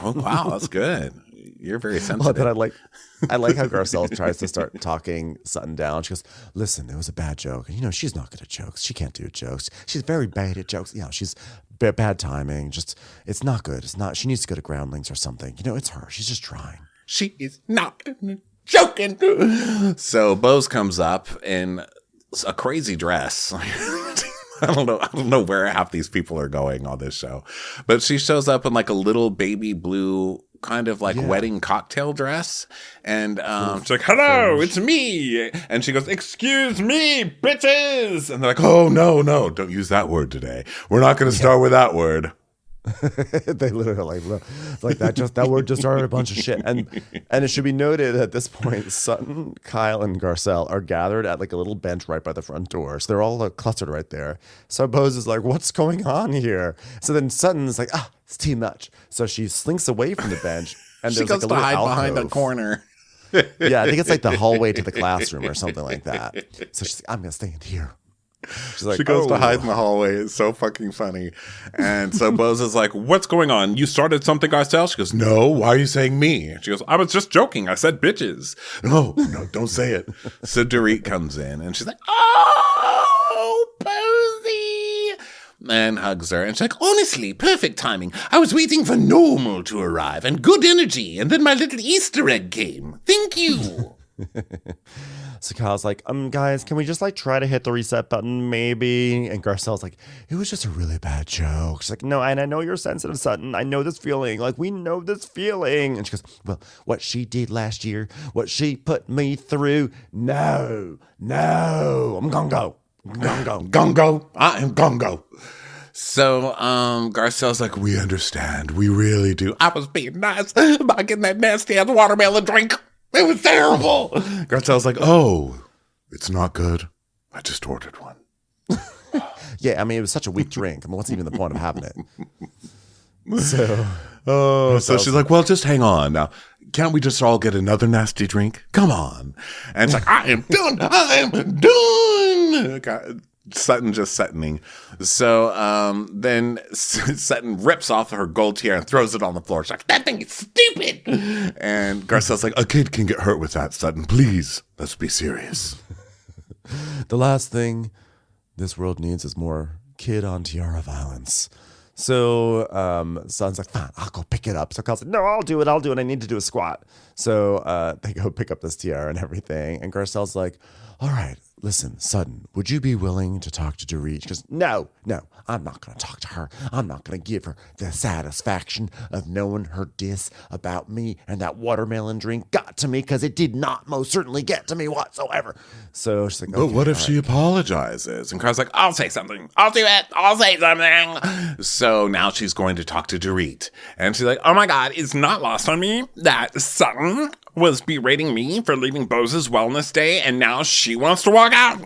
Oh, wow, that's good. You're very sensitive. But I like how Garcelle tries to start talking Sutton down. She goes, listen, it was a bad joke. And, she's not good at jokes. She can't do jokes. She's very bad at jokes. She's bad timing. Just, it's not good. It's not. She needs to go to Groundlings or something. It's her. She's just trying. She is not joking. So Bose comes up in a crazy dress. I don't know where half these people are going on this show, but she shows up in like a little baby blue kind of like wedding cocktail dress. And she's like, hello, it's me. And she goes, excuse me, bitches. And they're like, oh, no, don't use that word today. We're not going to start with that word. They literally like that word just started a bunch of shit. And it should be noted at this point, Sutton, Kyle, and Garcelle are gathered at like a little bench right by the front door. So they're all clustered right there. So Bose is like, what's going on here? So then Sutton is like, it's too much. So she slinks away from the bench and she goes like to hide behind a corner. Yeah, I think it's like the hallway to the classroom or something like that. So she's like, I'm gonna stay in here. She's like, she goes to hide in the hallway. It's so fucking funny. And so Bose is like, what's going on? You started something, Garcelle? She goes, no, why are you saying me? She goes, I was just joking. I said bitches. No, don't say it. So Dorit comes in and she's like, oh, Posey. And hugs her. And she's like, honestly, perfect timing. I was waiting for normal to arrive and good energy. And then my little Easter egg came. Thank you. So Kyle's like, guys, can we just like try to hit the reset button maybe? And Garcelle's like, it was just a really bad joke. She's like, no, and I know you're sensitive, Sutton. I know this feeling. Like, we know this feeling. And she goes, well, what she did last year, what she put me through, no, I'm gonna go. I am gonna go. So Garcelle's like, we understand. We really do. I was being nice about getting that nasty ass watermelon drink. It was terrible. Garcelle's like, oh, it's not good. I just ordered one. Yeah, I mean, it was such a weak drink. I mean, what's even the point of having it? So Oh, so she's like, well, just hang on now. Can't we just all get another nasty drink? Come on. And it's like, I am done. I am done. God, Sutton just Suttoning. So then Sutton rips off her gold tiara and throws it on the floor. She's like, that thing is stupid. And Garcelle's like, a kid can get hurt with that, Sutton. Please, let's be serious. The last thing this world needs is more kid on tiara violence. So Sutton's like, fine, I'll go pick it up. So Kyle's like, no, I'll do it. I need to do a squat. So they go pick up this tiara and everything. And Garcelle's like, all right, listen, Sutton, would you be willing to talk to Dorit? She goes, no, I'm not going to talk to her. I'm not going to give her the satisfaction of knowing her diss about me, and that watermelon drink got to me because it did not most certainly get to me whatsoever. So she's like, but what if she apologizes? And Kyle's like, I'll say something. I'll do it. I'll say something. So now she's going to talk to Dorit. And she's like, oh my God, it's not lost on me that Sutton was berating me for leaving Bose's wellness day, and now she wants to walk out.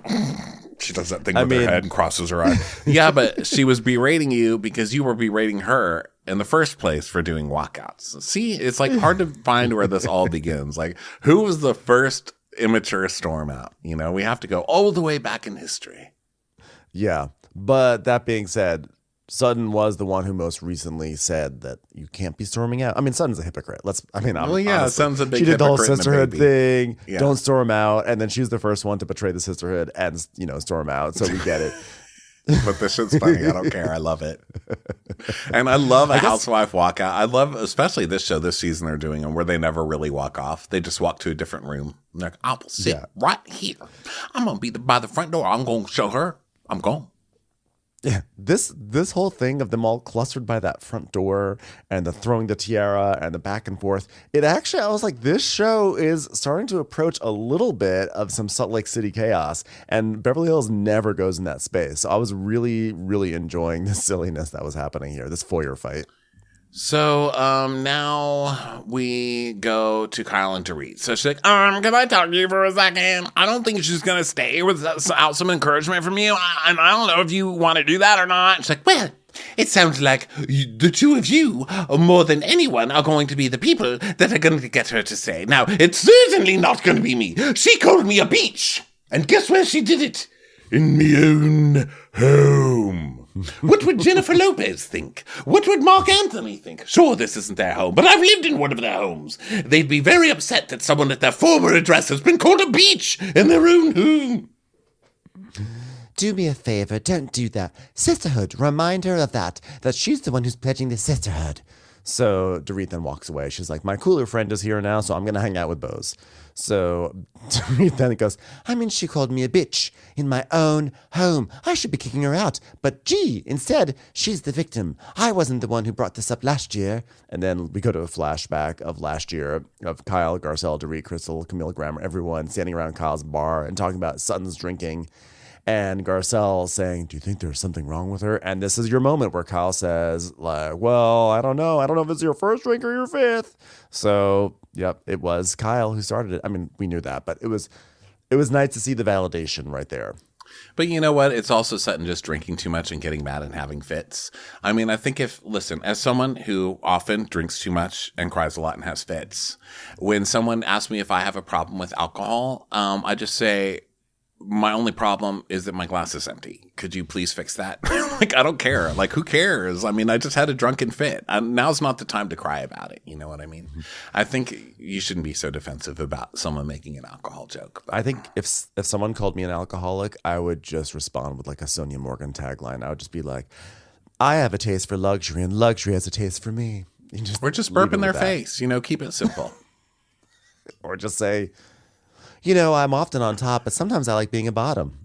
She does that thing with her head and crosses her eye. Yeah, but she was berating you because you were berating her in the first place for doing walkouts. See, it's like hard to find where this all begins. Like, who was the first immature storm out? You know, we have to go all the way back in history. Yeah, but that being said, Sutton was the one who most recently said that you can't be storming out. I mean, Sutton's a hypocrite. Honestly, Sutton's a big she did the whole hypocrite and a sisterhood baby. thing. Yeah. Don't storm out, and then she was the first one to betray the sisterhood and storm out. So we get it. But this shit's funny. I don't care. I love it. And I love a housewife walkout. I love, especially this show, this season they're doing them where they never really walk off. They just walk to a different room. And they're like, I will sit right here. I'm going to be by the front door. I'm going to show her. I'm gone. Yeah, this whole thing of them all clustered by that front door and the throwing the tiara and the back and forth, I was like, this show is starting to approach a little bit of some Salt Lake City chaos, and Beverly Hills never goes in that space. So I was really, really enjoying the silliness that was happening here, this foyer fight. So now we go to Kyle and Dorit. So she's like, can I talk to you for a second? I don't think she's going to stay without some encouragement from you. And I don't know if you want to do that or not. She's like, well, it sounds like the two of you, more than anyone, are going to be the people that are going to get her to say. Now, it's certainly not going to be me. She called me a beach. And guess where she did it? In me own home. What would Jennifer Lopez think? What would Mark Anthony think? Sure, this isn't their home, but I've lived in one of their homes. They'd be very upset that someone at their former address has been called a beach in their own home. Do me a favor, don't do that. Sisterhood, remind her of that she's the one who's pledging the sisterhood. So Dorit then walks away. She's like, my cooler friend is here now, so I'm going to hang out with Bose. So Dorit then goes, she called me a bitch in my own home. I should be kicking her out. But gee, instead, she's the victim. I wasn't the one who brought this up last year. And then we go to a flashback of last year of Kyle, Garcelle, Dorit, Crystal, Camille Grammer, everyone standing around Kyle's bar and talking about Sutton's drinking. And Garcelle saying, do you think there's something wrong with her? And this is your moment where Kyle says, like, well, I don't know. I don't know if it's your first drink or your fifth. So, yep, it was Kyle who started it. I mean, we knew that, but it was nice to see the validation right there. But you know what? It's also Sutton just drinking too much and getting mad and having fits. I mean, I think as someone who often drinks too much and cries a lot and has fits, when someone asks me if I have a problem with alcohol, I just say, my only problem is that my glass is empty. Could you please fix that? Like, I don't care. Like, who cares? I mean, I just had a drunken fit. Now's not the time to cry about it. You know what I mean? I think you shouldn't be so defensive about someone making an alcohol joke. I think if someone called me an alcoholic, I would just respond with like a Sonia Morgan tagline. I would just be like, I have a taste for luxury and luxury has a taste for me. Or just burp in their face. Keep it simple. Or just say, I'm often on top, but sometimes I like being a bottom.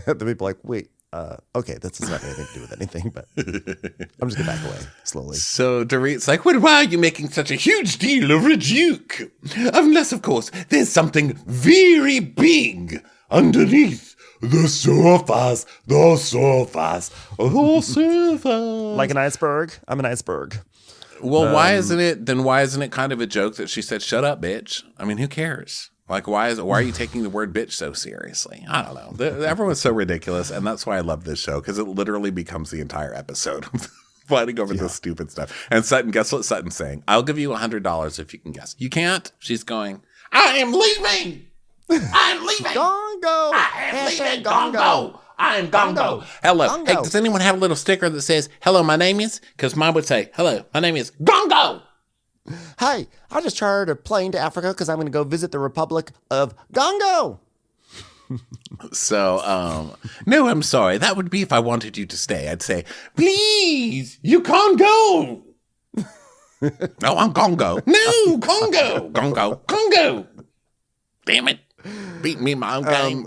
The people are like, wait, okay, this doesn't have anything to do with anything, but I'm just going to back away slowly. So Dorit's like, well, why are you making such a huge deal over a duke? Unless, of course, there's something very big underneath the surface. Like an iceberg? I'm an iceberg. Well, why isn't it kind of a joke that she said, shut up, bitch? I mean, who cares? Like, why are you taking the word bitch so seriously? I don't know. Everyone's so ridiculous, and that's why I love this show, because it literally becomes the entire episode. fighting over this stupid stuff. And Sutton, guess what Sutton's saying? I'll give you $100 if you can guess. You can't? She's going, I am leaving. I'm leaving. Gongo. I am leaving. Gongo. I am Gongo. Hello. Gongo. Hey, does anyone have a little sticker that says, hello, my name is? Because mine would say, hello, my name is Gongo. Hey, I just chartered a plane to Africa because I'm going to go visit the Republic of Gongo. So, no, I'm sorry. That would be if I wanted you to stay. I'd say, please, you can't go. No, I'm Congo. No, Congo. Congo. Damn it. Beat me in my own game.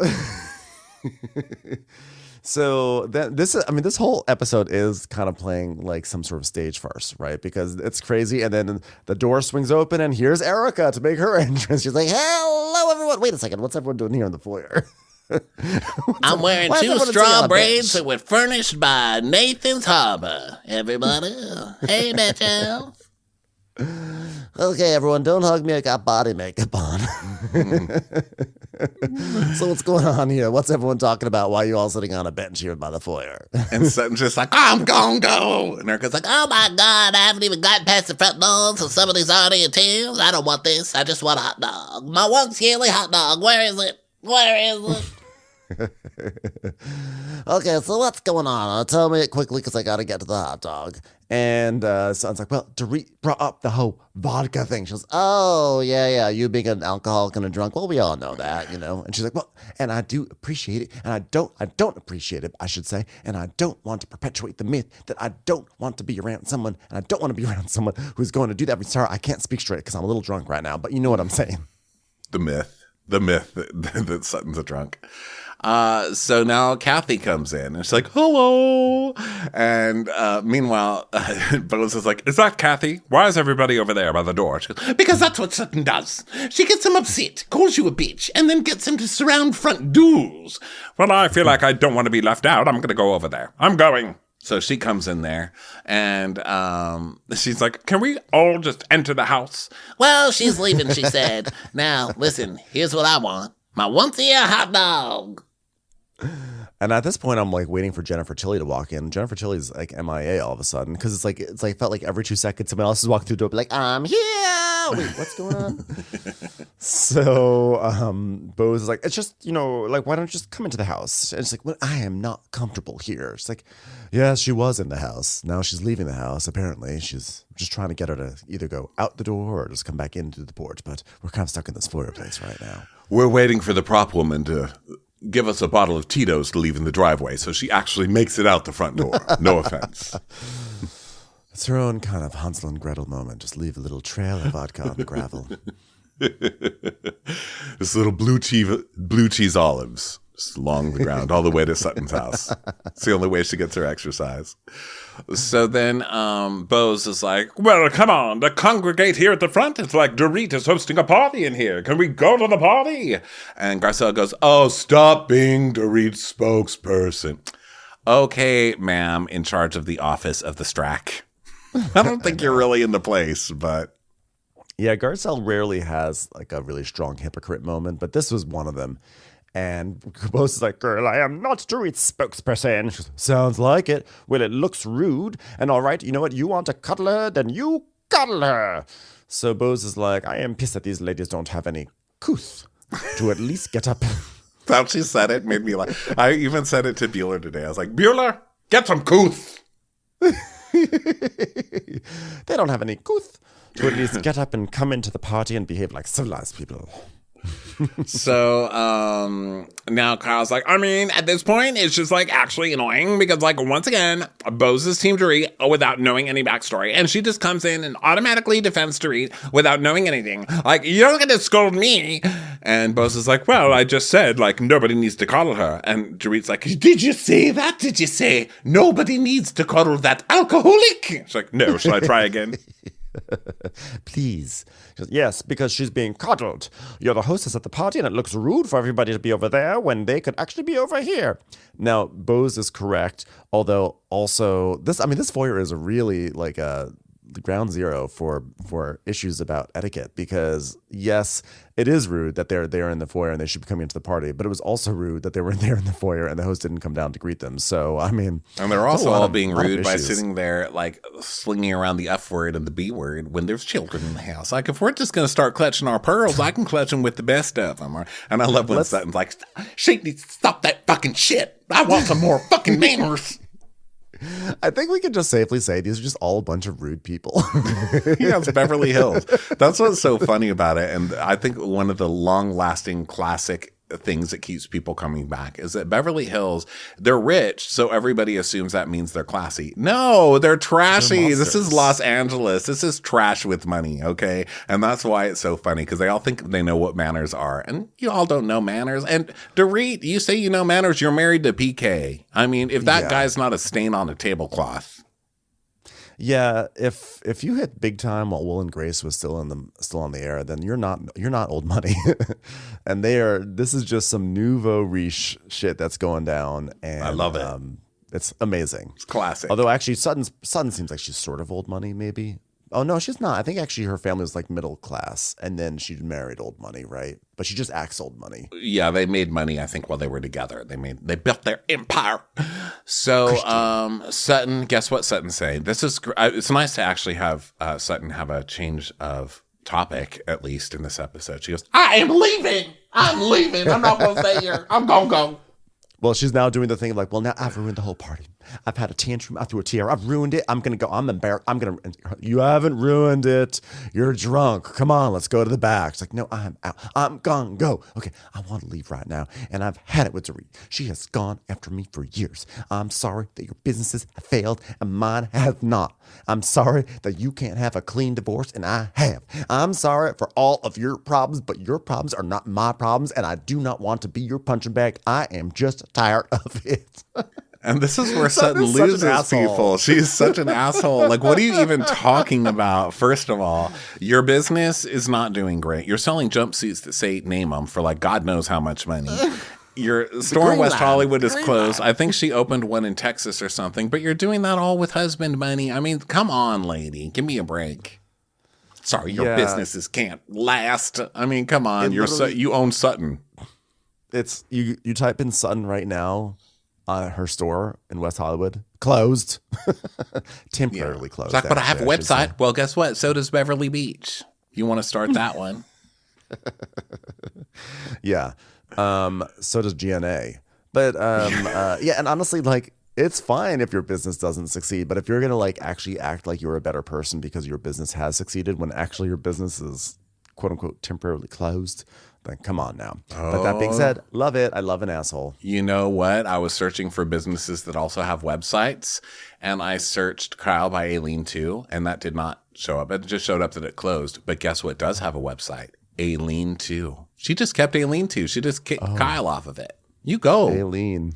So this whole episode is kind of playing like some sort of stage farce, right? Because it's crazy. And then the door swings open and here's Erica to make her entrance. She's like, hello, everyone. Wait a second. What's everyone doing here in the foyer? I'm wearing two straw braids that were furnished by Nathan's Harbor. Everybody. Hey, bitches. Okay, everyone, don't hug me. I got body makeup on. So what's going on here? What's everyone talking about? Why are you all sitting on a bench here by the foyer? And Sutton's just like, I'm gonna go. And Erica's like, oh my God, I haven't even gotten past the front door, so somebody's already in town. I don't want this. I just want a hot dog. My one scaly hot dog. Where is it? Where is it? Okay, so what's going on? Tell me it quickly because I got to get to the hot dog. And Son's like, well, Dorit brought up the whole vodka thing. She goes, oh, yeah, you being an alcoholic and a drunk. Well, we all know that, you know. And she's like, well, and I do appreciate it. And I don't appreciate it, I should say. And I don't want to perpetuate the myth that I don't want to be around someone. And I don't want to be around someone who's going to do that. Sorry, I can't speak straight because I'm a little drunk right now. But you know what I'm saying. The myth that Sutton's a drunk. So now Kathy comes in and she's like, hello. And meanwhile, Bose is like, is that Kathy? Why is everybody over there by the door? She goes, because that's what Sutton does. She gets him upset, calls you a bitch, and then gets him to surround front doors. Well, I feel like I don't want to be left out. I'm going to go over there. I'm going. So she comes in there and she's like, can we all just enter the house? Well, she's leaving, she said. Now, listen, here's what I want. My once-a-year hot dog. And at this point, I'm like waiting for Jennifer Tilly to walk in. Jennifer Tilly's like MIA all of a sudden because it's like felt like every 2 seconds someone else is walking through the door, be like, I'm here. Wait, what's going on? So Bose is like, it's just, you know, like, why don't you just come into the house? And it's like, well, I am not comfortable here. It's like, yeah, she was in the house. Now she's leaving the house. Apparently, she's just trying to get her to either go out the door or just come back into the porch. But we're kind of stuck in this foyer place right now. We're waiting for the prop woman to give us a bottle of Tito's to leave in the driveway, so she actually makes it out the front door. No offense. It's her own kind of Hansel and Gretel moment. Just leave a little trail of vodka on the gravel. This little blue cheese olives just along the ground all the way to Sutton's house. It's the only way she gets her exercise. So then Bose is like, well, come on, to congregate here at the front. It's like Dorit is hosting a party in here. Can we go to the party? And Garcelle goes, oh, stop being Dorit's spokesperson. Okay, ma'am, in charge of the office of the Strack. I don't think you're really in the place, but... Yeah, Garcelle rarely has like a really strong hypocrite moment, but this was one of them. And Bose is like, girl, I am not Dorit's spokesperson. She goes, sounds like it. Well, it looks rude. And all right, you know what? You want to cuddle her? Then you cuddle her. So Bose is like, I am pissed that these ladies don't have any couth to at least get up. How she said it made me laugh. I even said it to Bueller today. I was like, Bueller, get some couth. They don't have any couth to at least get up and come into the party and behave like civilized people. So now Kyle's like, I mean, at this point, it's just like actually annoying because like once again, Bose's team Dorit without knowing any backstory. And she just comes in and automatically defends Dorit without knowing anything. Like, you don't get to scold me. And Bose is like, well, I just said like nobody needs to coddle her. And Dorit's like, did you say that? Did you say nobody needs to coddle that alcoholic? She's like, no, shall I try again? Please. Goes, yes, because she's being coddled. You're the hostess at the party, and it looks rude for everybody to be over there when they could actually be over here. Now, Bose is correct, although also this foyer is really like a the ground zero for issues about etiquette, because yes, it is rude that they're there in the foyer and they should be coming into the party, but it was also rude that they were there in the foyer and the host didn't come down to greet them. So I mean, and they're also all being rude by sitting there like slinging around the F word and the B word when there's children in the house. Like, if we're just going to start clutching our pearls, I can clutch them with the best of them. And I love when Sutton's like, she needs to stop that fucking shit. I want some more fucking manners. I think we can just safely say these are just all a bunch of rude people. Yeah, it's Beverly Hills. That's what's so funny about it. And I think one of the long-lasting classic things that keeps people coming back is that Beverly Hills, they're rich, so everybody assumes that means they're classy. No, they're trashy. This is Los Angeles. This is trash with money, okay? And that's why it's so funny, because they all think they know what manners are, and you all don't know manners. And Dorit, you say you know manners, you're married to PK. I mean, if that guy's not a stain on a tablecloth. Yeah, if you hit big time while Will and Grace was still on the air, then you're not old money. And this is just some nouveau riche shit that's going down, and I love it. It's amazing. It's classic. Although actually Sutton seems like she's sort of old money, maybe. Oh no, she's not. I think actually her family was like middle class, and then she married old money, right? But she just acts old money. Yeah, they made money, I think, while they were together. They built their empire. So Sutton, guess what Sutton's saying? It's nice to actually have Sutton have a change of topic, at least in this episode. She goes, I am leaving. I'm not going to stay here. I'm going to go. Well, she's now doing the thing of like, well, now I've ruined the whole party. I've had a tantrum. I threw a tear. I've ruined it. I'm going to go. I'm embarrassed. You haven't ruined it. You're drunk. Come on, let's go to the back. It's like, no, I'm out. I'm gone. Go. Okay, I want to leave right now. And I've had it with Dorit. She has gone after me for years. I'm sorry that your businesses have failed and mine have not. I'm sorry that you can't have a clean divorce and I have. I'm sorry for all of your problems, but your problems are not my problems, and I do not want to be your punching bag. I am just tired of it. And this is where Sutton loses people. She's such an asshole. Like, what are you even talking about? First of all, your business is not doing great. You're selling jumpsuits that say name them for like God knows how much money. Your store in West Hollywood is closed. I think she opened one in Texas or something, but you're doing that all with husband money. I mean, come on, lady. Give me a break. Sorry, your businesses can't last. I mean, come on. You own Sutton. It's you type in Sutton right now. Her store in West Hollywood closed, temporarily closed. It's like, but I have a website. Well, guess what? So does Beverly Beach. You want to start that one? Yeah. So does GNA. But yeah, and honestly, like, it's fine if your business doesn't succeed, but if you're gonna like actually act like you're a better person because your business has succeeded when actually your business is quote unquote temporarily closed, then come on now. But that being said, love it. I love an asshole. You know what? I was searching for businesses that also have websites, and I searched Kyle by Aileen too, and that did not show up. It just showed up that it closed. But guess what does have a website? Aileen 2. She just kept Aileen 2. She just kicked Kyle off of it. You go. Aileen.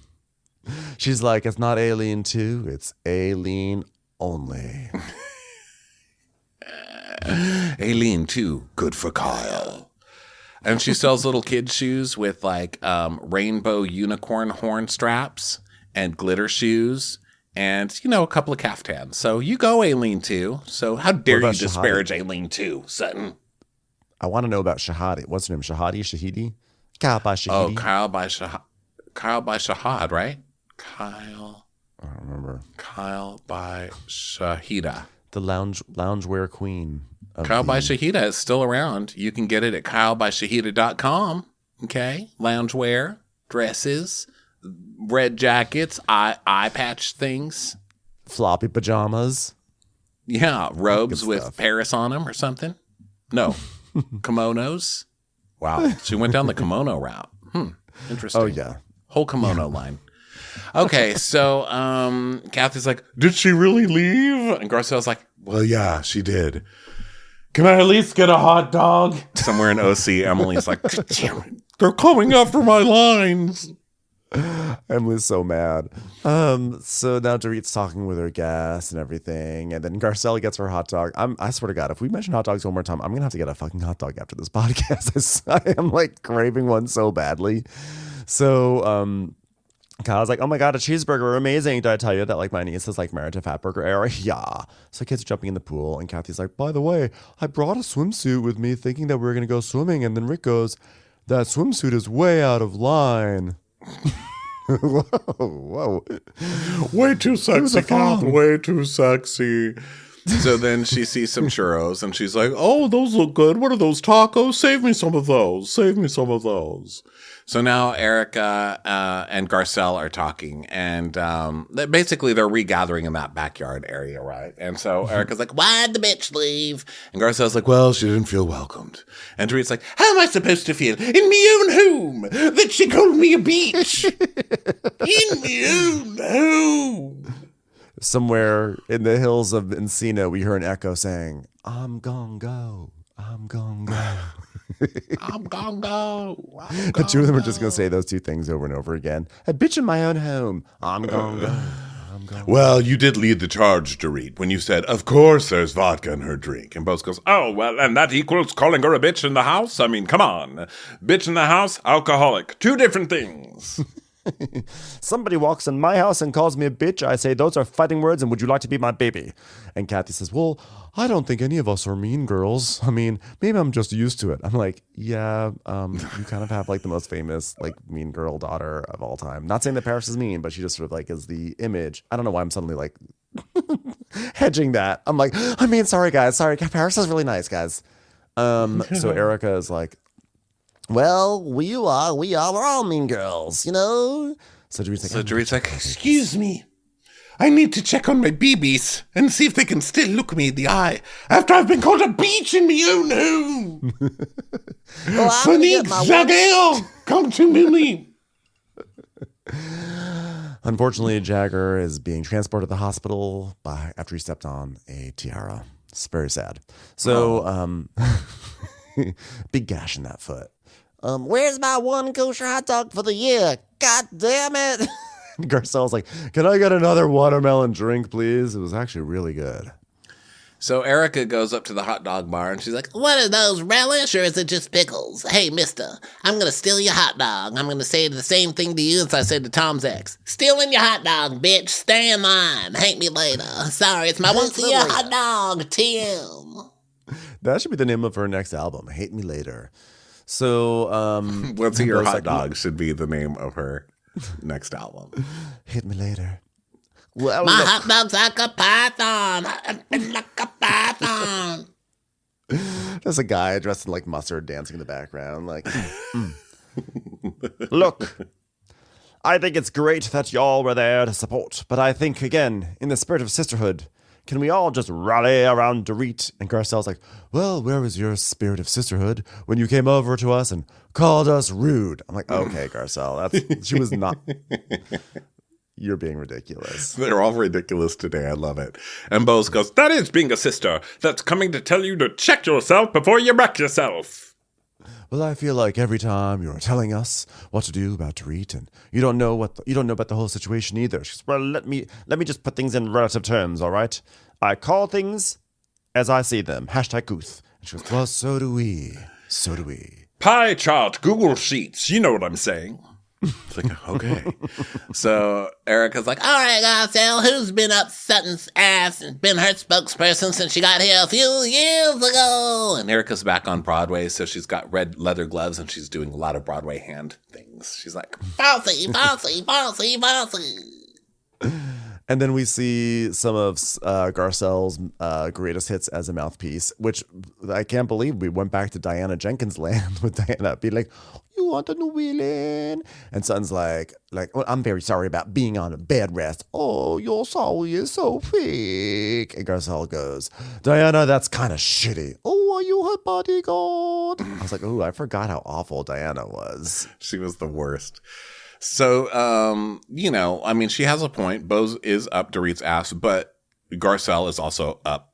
She's like, it's not Aileen 2, it's Aileen only. Aileen 2, good for Kyle. And she sells little kid shoes with like rainbow unicorn horn straps and glitter shoes and, you know, a couple of caftans. So you go, Aileen 2. So how dare you disparage Aileen 2, Sutton? I want to know about Shahadi. What's her name? Shahidi? Kyle by Shahidi. Oh, Kyle by Shahad, right? Kyle. I don't remember. Kyle by Shahida. The loungewear queen. Kyle by Shahida is still around. You can get it at kylebyshahida.com. Okay. Loungewear, dresses, red jackets, eye patch things. Floppy pajamas. Yeah. Robes with Paris on them or something. No. Kimonos. Wow. She went down the kimono route. Interesting. Oh, yeah. Whole kimono line. Okay, so Kathy's like, did she really leave? And Garcelle's like, well, yeah, she did. Can I at least get a hot dog? Somewhere in OC, Emily's like, they're coming after my lines. Emily's so mad. So now Dorit's talking with her guests and everything, and then Garcelle gets her hot dog. I swear to God, if we mention hot dogs one more time, I'm gonna have to get a fucking hot dog after this podcast. I am like craving one so badly. So Kyle's like, oh my God, a cheeseburger, amazing. Did I tell you that like my niece is like married to Fat Burger era? Yeah. So kids are jumping in the pool and Kathy's like, by the way, I brought a swimsuit with me thinking that we were going to go swimming. And then Rick goes, that swimsuit is way out of line. Whoa. Way too sexy, Kath. Way too sexy. So then she sees some churros and she's like, oh, those look good. What are those, tacos? Save me some of those. Save me some of those. So now Erica and Garcelle are talking and basically they're regathering in that backyard area, right? And so Erica's like, why'd the bitch leave? And Garcelle's like, well, she didn't feel welcomed. And Dorit's like, how am I supposed to feel in me own home that she called me a bitch? In me own home. Somewhere in the hills of Encino, we hear an echo saying, I'm gonna go. I'm gonna go. I'm gonna go. The two of them are just gonna say those two things over and over again. A bitch in my own home. I'm gonna go. I'm gonna go. Well, you did lead the charge, Dorit, when you said, of course there's vodka in her drink. And Bose goes, oh, well, and that equals calling her a bitch in the house? I mean, come on. Bitch in the house, alcoholic. Two different things. Somebody walks in my house and calls me a bitch. I say, those are fighting words, and would you like to be my baby? And Kathy says, well, I don't think any of us are mean girls. I mean, maybe I'm just used to it. I'm like, yeah, you kind of have like the most famous like mean girl daughter of all time. Not saying that Paris is mean, but she just sort of like is the image. I don't know why I'm suddenly like hedging that. I'm like, I mean, sorry guys. Sorry, Paris is really nice, guys. So Erica is like, well, we're all mean girls, you know? So Dorit's like, excuse me. I need to check on my BBs and see if they can still look me in the eye after I've been called a beach in my own home. Sonique Jagger, come to me. Unfortunately, Jagger is being transported to the hospital after he stepped on a tiara. It's very sad. So, big gash in that foot. Where's my one kosher hot dog for the year? God damn it. Garcelle's like, can I get another watermelon drink, please? It was actually really good. So Erica goes up to the hot dog bar and she's like, what are those, relish or is it just pickles? Hey, mister, I'm going to steal your hot dog. I'm going to say the same thing to you as I said to Tom's ex. Stealing your hot dog, bitch. Stay in line. Hate me later. Sorry, it's my once a year hot dog, Tim. That should be the name of her next album, Hate Me Later. So, once a year hot dog should be the name of her next album. Hit me later. Well, my hot dog's like a python. Like a python. There's a guy dressed in like mustard dancing in the background. Like, Look, I think it's great that y'all were there to support, but I think, again, in the spirit of sisterhood, can we all just rally around Dorit? And Garcelle's like, well, where was your spirit of sisterhood when you came over to us and called us rude? I'm like, okay, Garcelle, she was not. You're being ridiculous. They're all ridiculous today. I love it. And Bose goes, that is being a sister that's coming to tell you to check yourself before you wreck yourself. Well, I feel like every time you're telling us what to do about Dorit, and you don't know about the whole situation either. She says, well, let me just put things in relative terms, all right? I call things as I see them. #Guth. And she goes, well, so do we. So do we. Pie chart, Google Sheets. You know what I'm saying. It's like, okay. So Erica's like, all right, Garcelle, who's been up Sutton's ass and been her spokesperson since she got here a few years ago? And Erica's back on Broadway, so she's got red leather gloves and she's doing a lot of Broadway hand things. She's like, bossy, bossy, bossy, bossy. And then we see some of Garcelle's greatest hits as a mouthpiece, which I can't believe we went back to Diana Jenkins land with Diana being like, you want a new villain? And Sutton's like, well, I'm very sorry about being on a bed rest. Oh, your sorry is so fake. And Garcelle goes, Diana, that's kind of shitty. Oh, are you her bodyguard? I was like, oh, I forgot how awful Diana was. She was the worst. So, I mean, she has a point. Bose is up Dorit's ass, but Garcelle is also up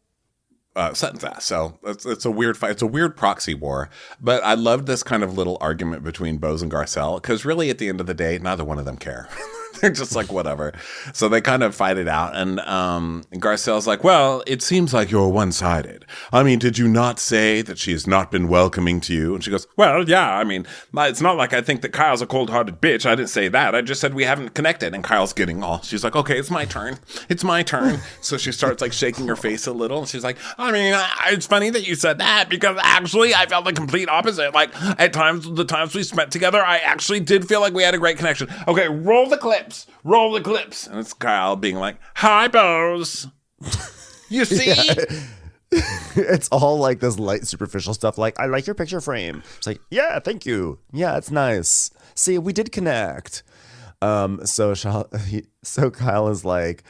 Sutton's ass. So it's a weird fight. It's a weird proxy war. But I loved this kind of little argument between Bose and Garcelle because really, at the end of the day, neither one of them care. They're just like, whatever. So they kind of fight it out. And Garcelle's like, well, it seems like you're one-sided. I mean, did you not say that she has not been welcoming to you? And she goes, well, yeah, I mean, it's not like I think that Kyle's a cold-hearted bitch. I didn't say that. I just said we haven't connected. And Kyle's getting all, she's like, okay, it's my turn. It's my turn. So she starts like shaking her face a little. And she's like, I mean, it's funny that you said that because actually I felt the complete opposite. Like at times, the times we spent together, I actually did feel like we had a great connection. Okay, roll the clips. Roll the clips. And it's Kyle being like, hi, Bose. You see? It's all like this light superficial stuff. Like, I like your picture frame. It's like, yeah, thank you. Yeah, it's nice. See, we did connect. So Kyle is like,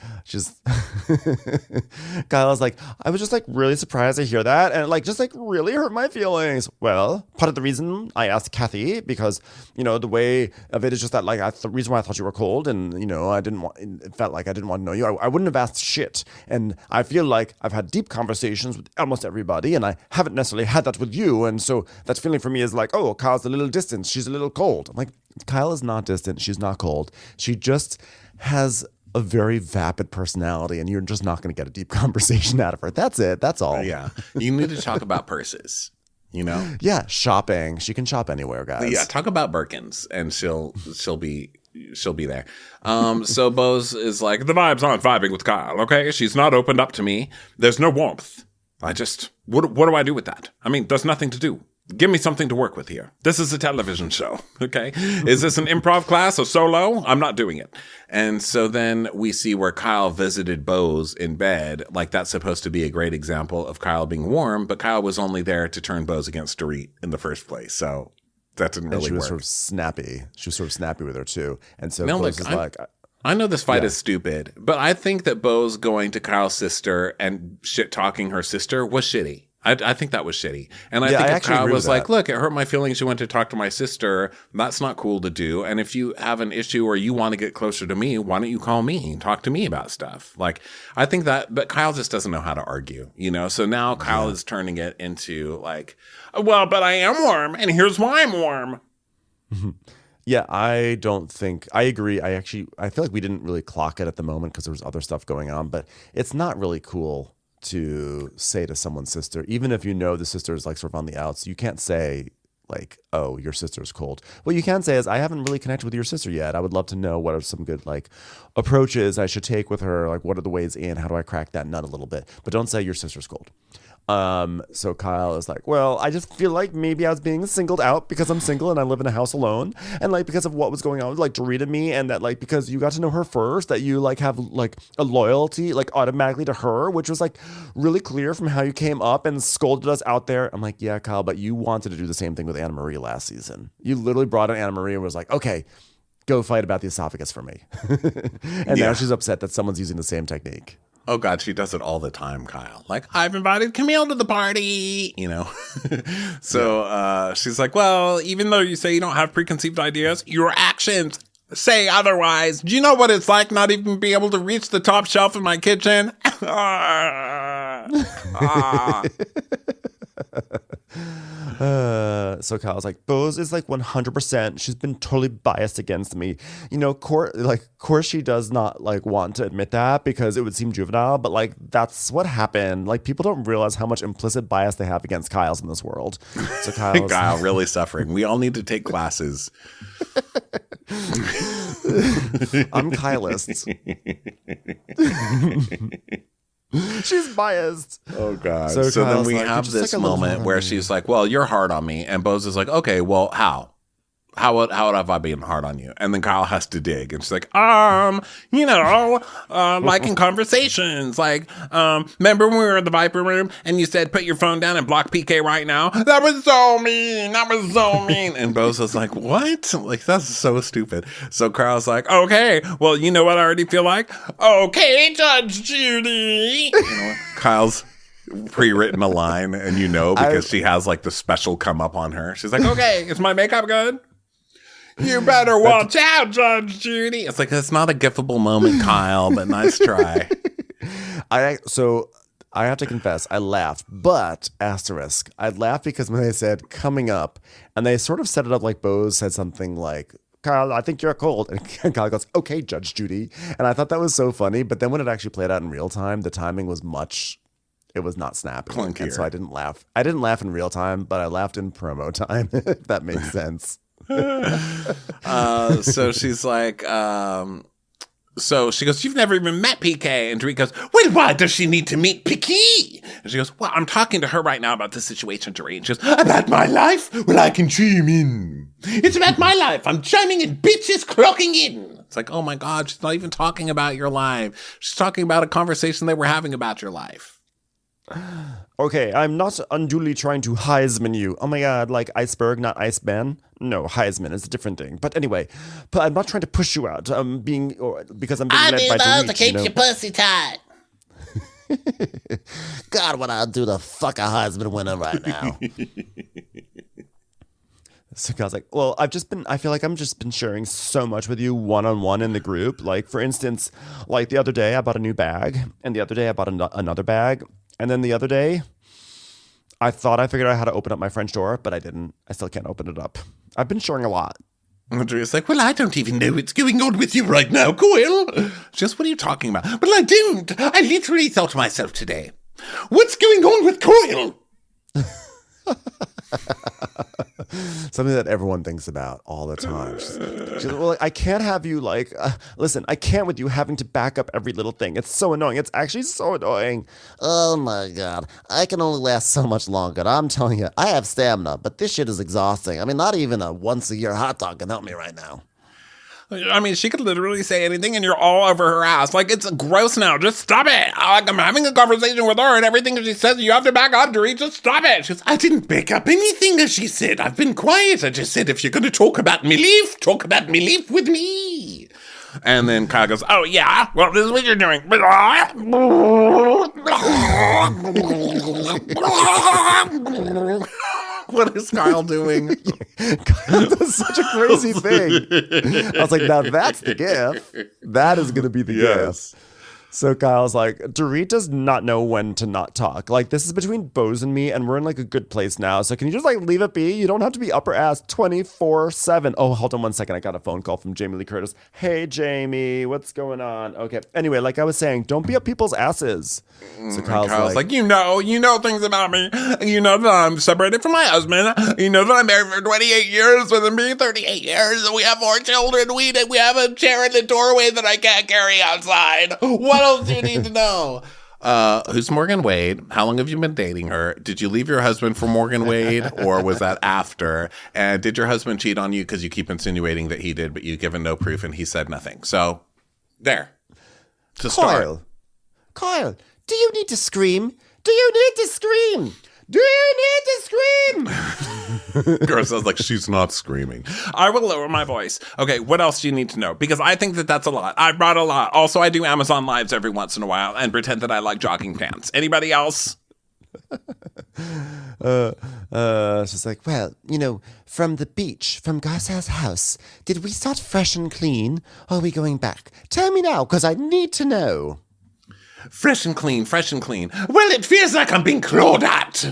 Kyle is like, I was just like really surprised to hear that, and like just like really hurt my feelings. Well, part of the reason I asked Kathy, because the way of it is just that like the reason why I thought you were cold, and it felt like I didn't want to know you. I wouldn't have asked shit, and I feel like I've had deep conversations with almost everybody, and I haven't necessarily had that with you, and so that feeling for me is like, oh, Kyle's a little distant, she's a little cold. I'm like, Kyle is not distant, she's not cold, she just has a very vapid personality, and you're just not going to get a deep conversation out of her. That's it. That's all. Yeah. You need to talk about purses, Yeah, shopping. She can shop anywhere, guys. Yeah, talk about Birkins, and she'll be there. So Bose is like, the vibes aren't vibing with Kyle, okay? She's not opened up to me. There's no warmth. I just, what do I do with that? I mean, there's nothing to do. Give me something to work with here. This is a television show, okay? Is this an improv class or solo? I'm not doing it. And so then we see where Kyle visited Bose in bed. Like, that's supposed to be a great example of Kyle being warm, but Kyle was only there to turn Bose against Dorit in the first place. So that didn't really work. And she was sort of snappy. She was sort of snappy with her, too. And so Bose is like... I know this fight is stupid, but I think that Bose going to Kyle's sister and shit-talking her sister was shitty. I think that was shitty. And I think if Kyle was like, look, it hurt my feelings, you went to talk to my sister, that's not cool to do. And if you have an issue or you want to get closer to me, why don't you call me and talk to me about stuff? Like, I think that, but Kyle just doesn't know how to argue, So now Kyle is turning it into like, well, but I am warm, and here's why I'm warm. Yeah, I agree. I feel like we didn't really clock it at the moment because there was other stuff going on, but it's not really cool to say to someone's sister, even if the sister is like sort of on the outs, you can't say like, oh, your sister's cold. What you can say is, I haven't really connected with your sister yet. I would love to know what are some good like approaches I should take with her. Like, what are the ways in? How do I crack that nut a little bit? But don't say your sister's cold. So Kyle is like, well, I just feel like maybe I was being singled out because I'm single and I live in a house alone, and like because of what was going on with like Dorit and me, and that like because you got to know her first, that you like have like a loyalty like automatically to her, which was like really clear from how you came up and scolded us out there. I'm like, yeah, Kyle, but you wanted to do the same thing with Anna Marie last season. You literally brought in Anna Marie and was like, okay, go fight about the esophagus for me. And now she's upset that someone's using the same technique. Oh, God, she does it all the time, Kyle. Like, I've invited Camille to the party, So she's like, well, even though you say you don't have preconceived ideas, your actions say otherwise. Do you know what it's like not even be able to reach the top shelf in my kitchen? So Kyle's like, Bose is like 100%. She's been totally biased against me. Of course she does not like want to admit that because it would seem juvenile, but like that's what happened. Like, people don't realize how much implicit bias they have against Kyle's in this world. So Kyle really suffering. We all need to take classes. I'm Kylist. She's biased. Oh, God. So then we have this moment where she's like, well, you're hard on me. And Bose is like, okay, well, how? How would have I been hard on you? And then Kyle has to dig. And she's like, like in confrontations. Like, remember when we were in the Viper room and you said, put your phone down and block PK right now? That was so mean. That was so mean. And Bose was like, what? Like, that's so stupid. So Kyle's like, okay, well, you know what I already feel like? Okay, Judge Judy. Kyle's pre-written a line, and because she has like the special come up on her. She's like, okay, is my makeup good? You better watch out, Judge Judy. It's like, that's not a gifable moment, Kyle, but nice try. I have to confess, I laughed, but asterisk. I laughed because when they said coming up, and they sort of set it up like Bose said something like Kyle, I think you're cold. And Kyle goes, okay, Judge Judy. And I thought that was so funny. But then when it actually played out in real time, the timing was it was not snappy. Clunkier. And so I didn't laugh. I didn't laugh in real time, but I laughed in promo time, if that makes sense. So she's like, so she goes, you've never even met PK. And Dorit goes, well, why does she need to meet PK? And she goes, well, I'm talking to her right now about this situation, Dorit. And she goes, about my life? Well, I can chime in. It's about my life. I'm chiming in, bitches clocking in. It's like, oh my God, she's not even talking about your life. She's talking about a conversation they were having about your life. Okay, I'm not unduly trying to Heisman you. Oh my God, like iceberg, not Iceman. No, Heisman is a different thing. But anyway, I'm not trying to push you out. Because I'm being led by Dorit, to keep your pussy tight. God, what I'll do to fuck a Heisman winner right now. So Kyle's like, well, I feel like I'm just been sharing so much with you one-on-one in the group. Like, for instance, like the other day I bought a new bag, and the other day I bought another bag, and then the other day I thought I figured out how to open up my French door, but I didn't. I still can't open it up. I've been sharing a lot. Andrea's like, well, I don't even know what's going on with you right now, Coyle. Just what are you talking about? But I don't. I literally thought to myself today, what's going on with Coyle? Something that everyone thinks about all the time. She's like, well, I can't have you listen, I can't with you having to back up every little thing. It's so annoying. It's actually so annoying. Oh my God. I can only last so much longer. I'm telling you, I have stamina, but this shit is exhausting. I mean, not even a once a year hot dog can help me right now. I mean, she could literally say anything and you're all over her ass. Like, it's gross now. Just stop it. Like, I'm having a conversation with her and everything she says, you have to back up, Dorit. Just stop it. She goes, I didn't back up anything that she said. I've been quiet. I just said, if you're going to talk about me leaf with me. And then Kyle goes, oh, yeah? Well, this is what you're doing. What is Kyle doing? Kyle does such a crazy thing. I was like, now that's the gif. That is going to be the gif. So Kyle's like, Dorit does not know when to not talk. Like, this is between Bose and me, and we're in like a good place now. So can you just like leave it be? You don't have to be upper ass 24/7. Oh, hold on one second. I got a phone call from Jamie Lee Curtis. Hey, Jamie, what's going on? Okay. Anyway, like I was saying, don't be up people's asses. So Kyle's like, you know things about me. You know that I'm separated from my husband. You know that I'm married for 28 years with me, 38 years. And we have 4 children. We have a chair in the doorway that I can't carry outside. What else do you need to know? Who's Morgan Wade? How long have you been dating her? Did you leave your husband for Morgan Wade, or was that after? And did your husband cheat on you? Because you keep insinuating that he did, but you've given no proof and he said nothing. So, there. To start. Kyle, do you need to scream? Do you need to scream? Do you need to scream? Girl sounds like she's not screaming. I will lower my voice. Okay, what else do you need to know? Because I think that that's a lot. I brought a lot. Also, I do Amazon Lives every once in a while and pretend that I like jogging pants. Anybody else? She's like, well, from the beach, from Garza's house, did we start fresh and clean, or are we going back? Tell me now, because I need to know. Fresh and clean. Well, it feels like I'm being clawed at.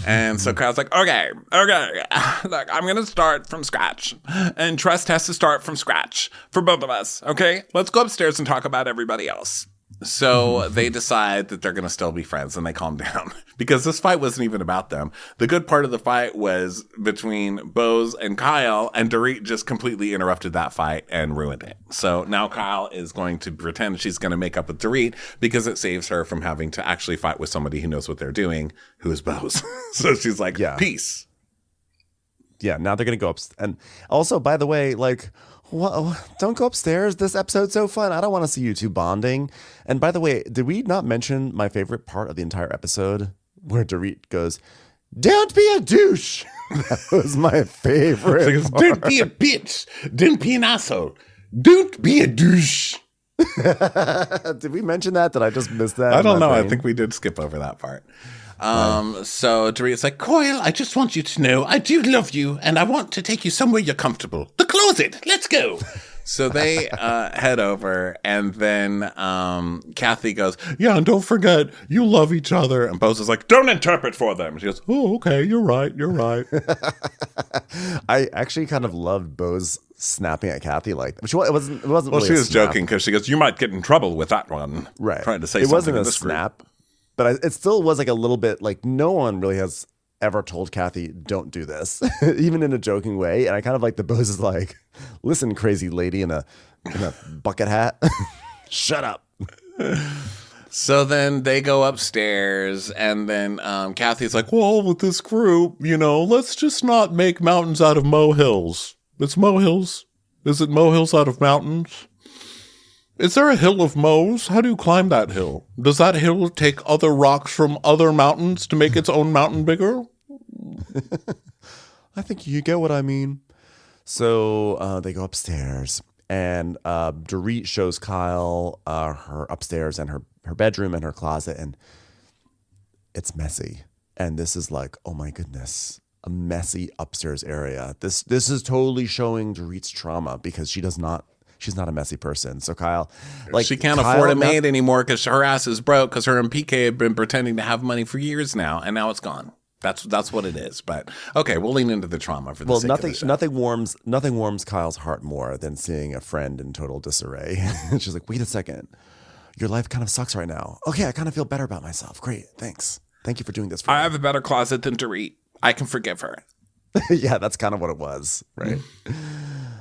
And so Kyle's like, okay. Look, I'm going to start from scratch. And Trust has to start from scratch for both of us, okay? Let's go upstairs and talk about everybody else. So they decide that they're going to still be friends, and they calm down because this fight wasn't even about them. The good part of the fight was between Bose and Kyle, and Dorit just completely interrupted that fight and ruined it. So now Kyle is going to pretend she's going to make up with Dorit because it saves her from having to actually fight with somebody who knows what they're doing, who is Bose. So she's like, peace. Yeah, now they're going to go up. And also, by the way, like, don't go upstairs. This episode's so fun. I don't want to see you two bonding. And by the way, did we not mention my favorite part of the entire episode where Dorit goes, don't be a douche? That was my favorite part. Don't be a bitch. Don't be an asshole. Don't be a douche. Did we mention that? Did I just miss that? I don't know. I think we did skip over that part. So Dorit's like, Coyle, I just want you to know I do love you and I want to take you somewhere you're comfortable. The closet. Let's go. So they head over, and then Kathy goes, yeah, and don't forget, you love each other. And Bose is like, don't interpret for them. She goes, oh, okay, you're right. I actually kind of loved Bose snapping at Kathy like that. It wasn't Well, really she a was snap. joking because she goes, "You might get in trouble with that one." Right. Trying to say it something wasn't in a this group. snap, but it still was like a little bit like no one really has ever told Kathy, don't do this, even in a joking way. And I kind of like the Bose is like, listen, crazy lady in a bucket hat, shut up. So then they go upstairs, and then Kathy's like, well, with this group, let's just not make mountains out of molehills. It's molehills. Is it molehills out of mountains? Is there a hill of moles? How do you climb that hill? Does that hill take other rocks from other mountains to make its own mountain bigger? I think you get what I mean. So they go upstairs, and Dorit shows Kyle her upstairs and her bedroom and her closet, and it's messy. And this is like, oh my goodness, a messy upstairs area. This is totally showing Dorit's trauma because she's not a messy person. So Kyle, like, she can't afford a maid anymore because her ass is broke because her and PK have been pretending to have money for years now, and now it's gone. That's what it is. But okay, we'll lean into the trauma for the sake of the show. Nothing warms Kyle's heart more than seeing a friend in total disarray. She's like, wait a second, your life kind of sucks right now. Okay, I kind of feel better about myself. Great, thanks. Thank you for doing this for me. I have a better closet than Dorit. I can forgive her. Yeah, that's kind of what it was, right?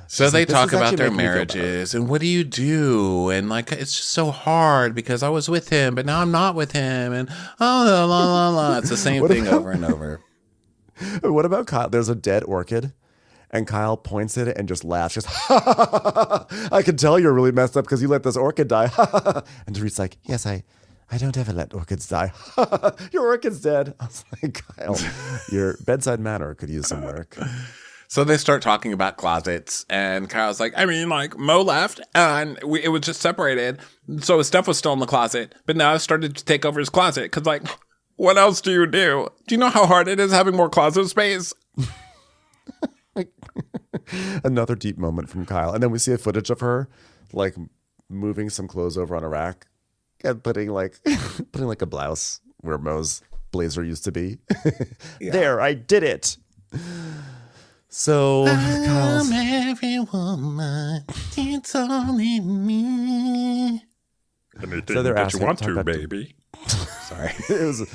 So they talk about their making me feel marriages and what do you do? And like, it's just so hard because I was with him, but now I'm not with him. And la, la, la. It's the same thing over and over. What about Kyle? There's a dead orchid and Kyle points at it and just laughs. Just, ha, ha, ha, ha, ha. I can tell you're really messed up because you let this orchid die. And Dorit's like, yes, I don't ever let orchids die. Your orchid's dead. I was like, Kyle, your bedside manner could use some work. So they start talking about closets, and Kyle's like, Mo left, and it was just separated, so his stuff was still in the closet, but now I've started to take over his closet, because, what else do you do? Do you know how hard it is having more closet space? Another deep moment from Kyle. And then we see a footage of her, moving some clothes over on a rack and putting, a blouse where Mo's blazer used to be. Yeah. There, I did it. So Kyle's, every woman, it's all in me. So they're asking, you want to, baby. Sorry. It was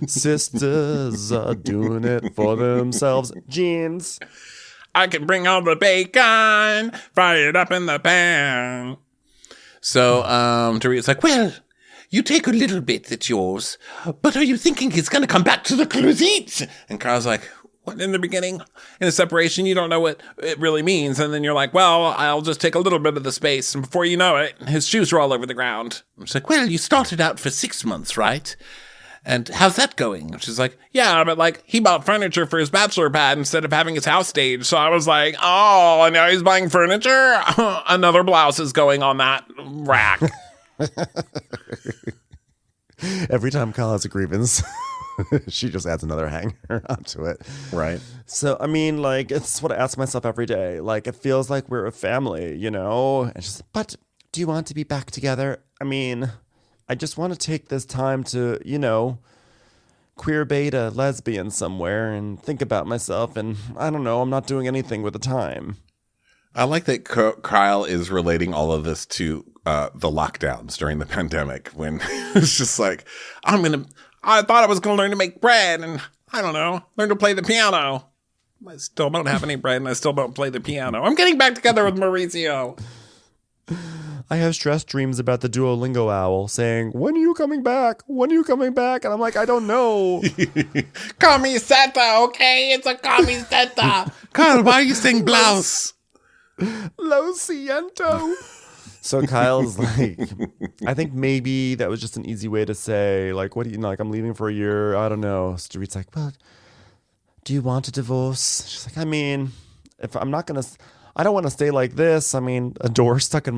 sisters are doing it for themselves. Jeans. I can bring all the bacon, fry it up in the pan. So Dorit's like, well, you take a little bit that's yours, but are you thinking it's going to come back to the closet? And Kyle's like, what, in the beginning? In a separation, you don't know what it really means. And then you're like, well, I'll just take a little bit of the space. And before you know it, his shoes are all over the ground. I'm just like, well, you started out for 6 months, right? And how's that going? And she's like, yeah, but he bought furniture for his bachelor pad instead of having his house staged. So I was like, oh, and now he's buying furniture? Another blouse is going on that rack. Every time Kyle has a grievance, she just adds another hanger onto it. Right. So, it's what I ask myself every day. It feels like we're a family, And she's like, but do you want to be back together? I just want to take this time to, queer bait a lesbian somewhere and think about myself. And I don't know, I'm not doing anything with the time. I like that Kyle is relating all of this to the lockdowns during the pandemic when it's just like, I thought I was going to learn to make bread and I don't know, learn to play the piano. I still don't have any bread and I still don't play the piano. I'm getting back together with Mauricio. I have stress dreams about the Duolingo owl saying, when are you coming back? When are you coming back? And I'm like, I don't know. Camiseta, okay? It's a camiseta. Kyle, why are you saying blouse? Lo siento. So Kyle's like, I think maybe that was just an easy way to say, what do you know? I'm leaving for a year. I don't know. Street's like, well, do you want a divorce? She's like, if I'm not going to, I don't want to stay like this. A chair stuck in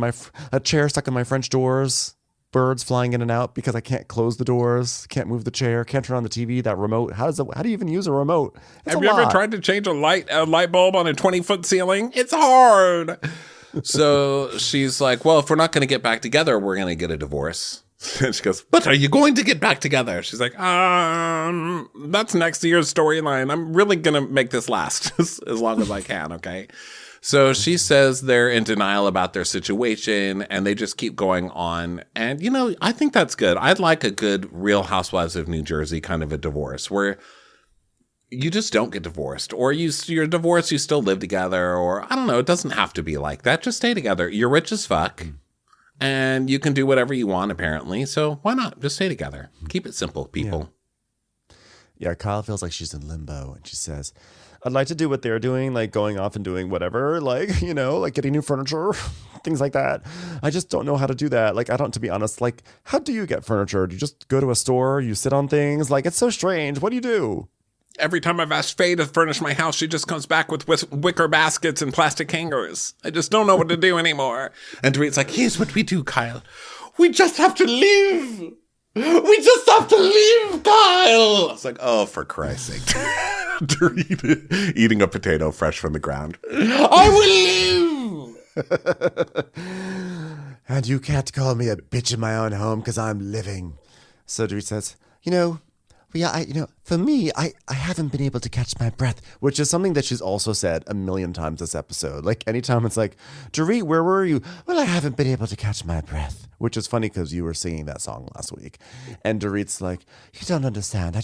my French doors, birds flying in and out because I can't close the doors, can't move the chair, can't turn on the TV, that remote. How do you even use a remote? Have you ever tried to change a light bulb on a 20-foot ceiling? It's hard. So she's like, well, if we're not going to get back together, we're going to get a divorce. And she goes, but are you going to get back together? She's like, that's next year's storyline. I'm really going to make this last as long as I can, okay? So she says they're in denial about their situation, and they just keep going on. And, you know, I think that's good. I'd like a good Real Housewives of New Jersey kind of a divorce where you just don't get divorced, or you're divorced, you still live together, or I don't know. It doesn't have to be like that. Just stay together. You're rich as fuck. And you can do whatever you want, apparently. So why not? Just stay together. Keep it simple, people. Yeah, Kyle feels like she's in limbo. And she says, I'd like to do what they're doing, like going off and doing whatever, like, you know, like getting new furniture, things like that. I just don't know how to do that. Like, I don't, to be honest, like, how do you get furniture? Do you just go to a store? You sit on things? Like, it's so strange. What do you do? Every time I've asked Faye to furnish my house, she just comes back with wicker baskets and plastic hangers. I just don't know what to do anymore. And Dorit's like, here's what we do, Kyle. We just have to live. We just have to live, Kyle. I was like, oh, for Christ's sake. Dorit eating a potato fresh from the ground. I will live. And you can't call me a bitch in my own home because I'm living. So Dorit says, You know, yeah, for me, I haven't been able to catch my breath. which is something that she's also said a million times this episode. Like, anytime it's like, Dorit, where were you? Well, I haven't been able to catch my breath. Which is funny because you were singing that song last week. And Dorit's like, You don't understand.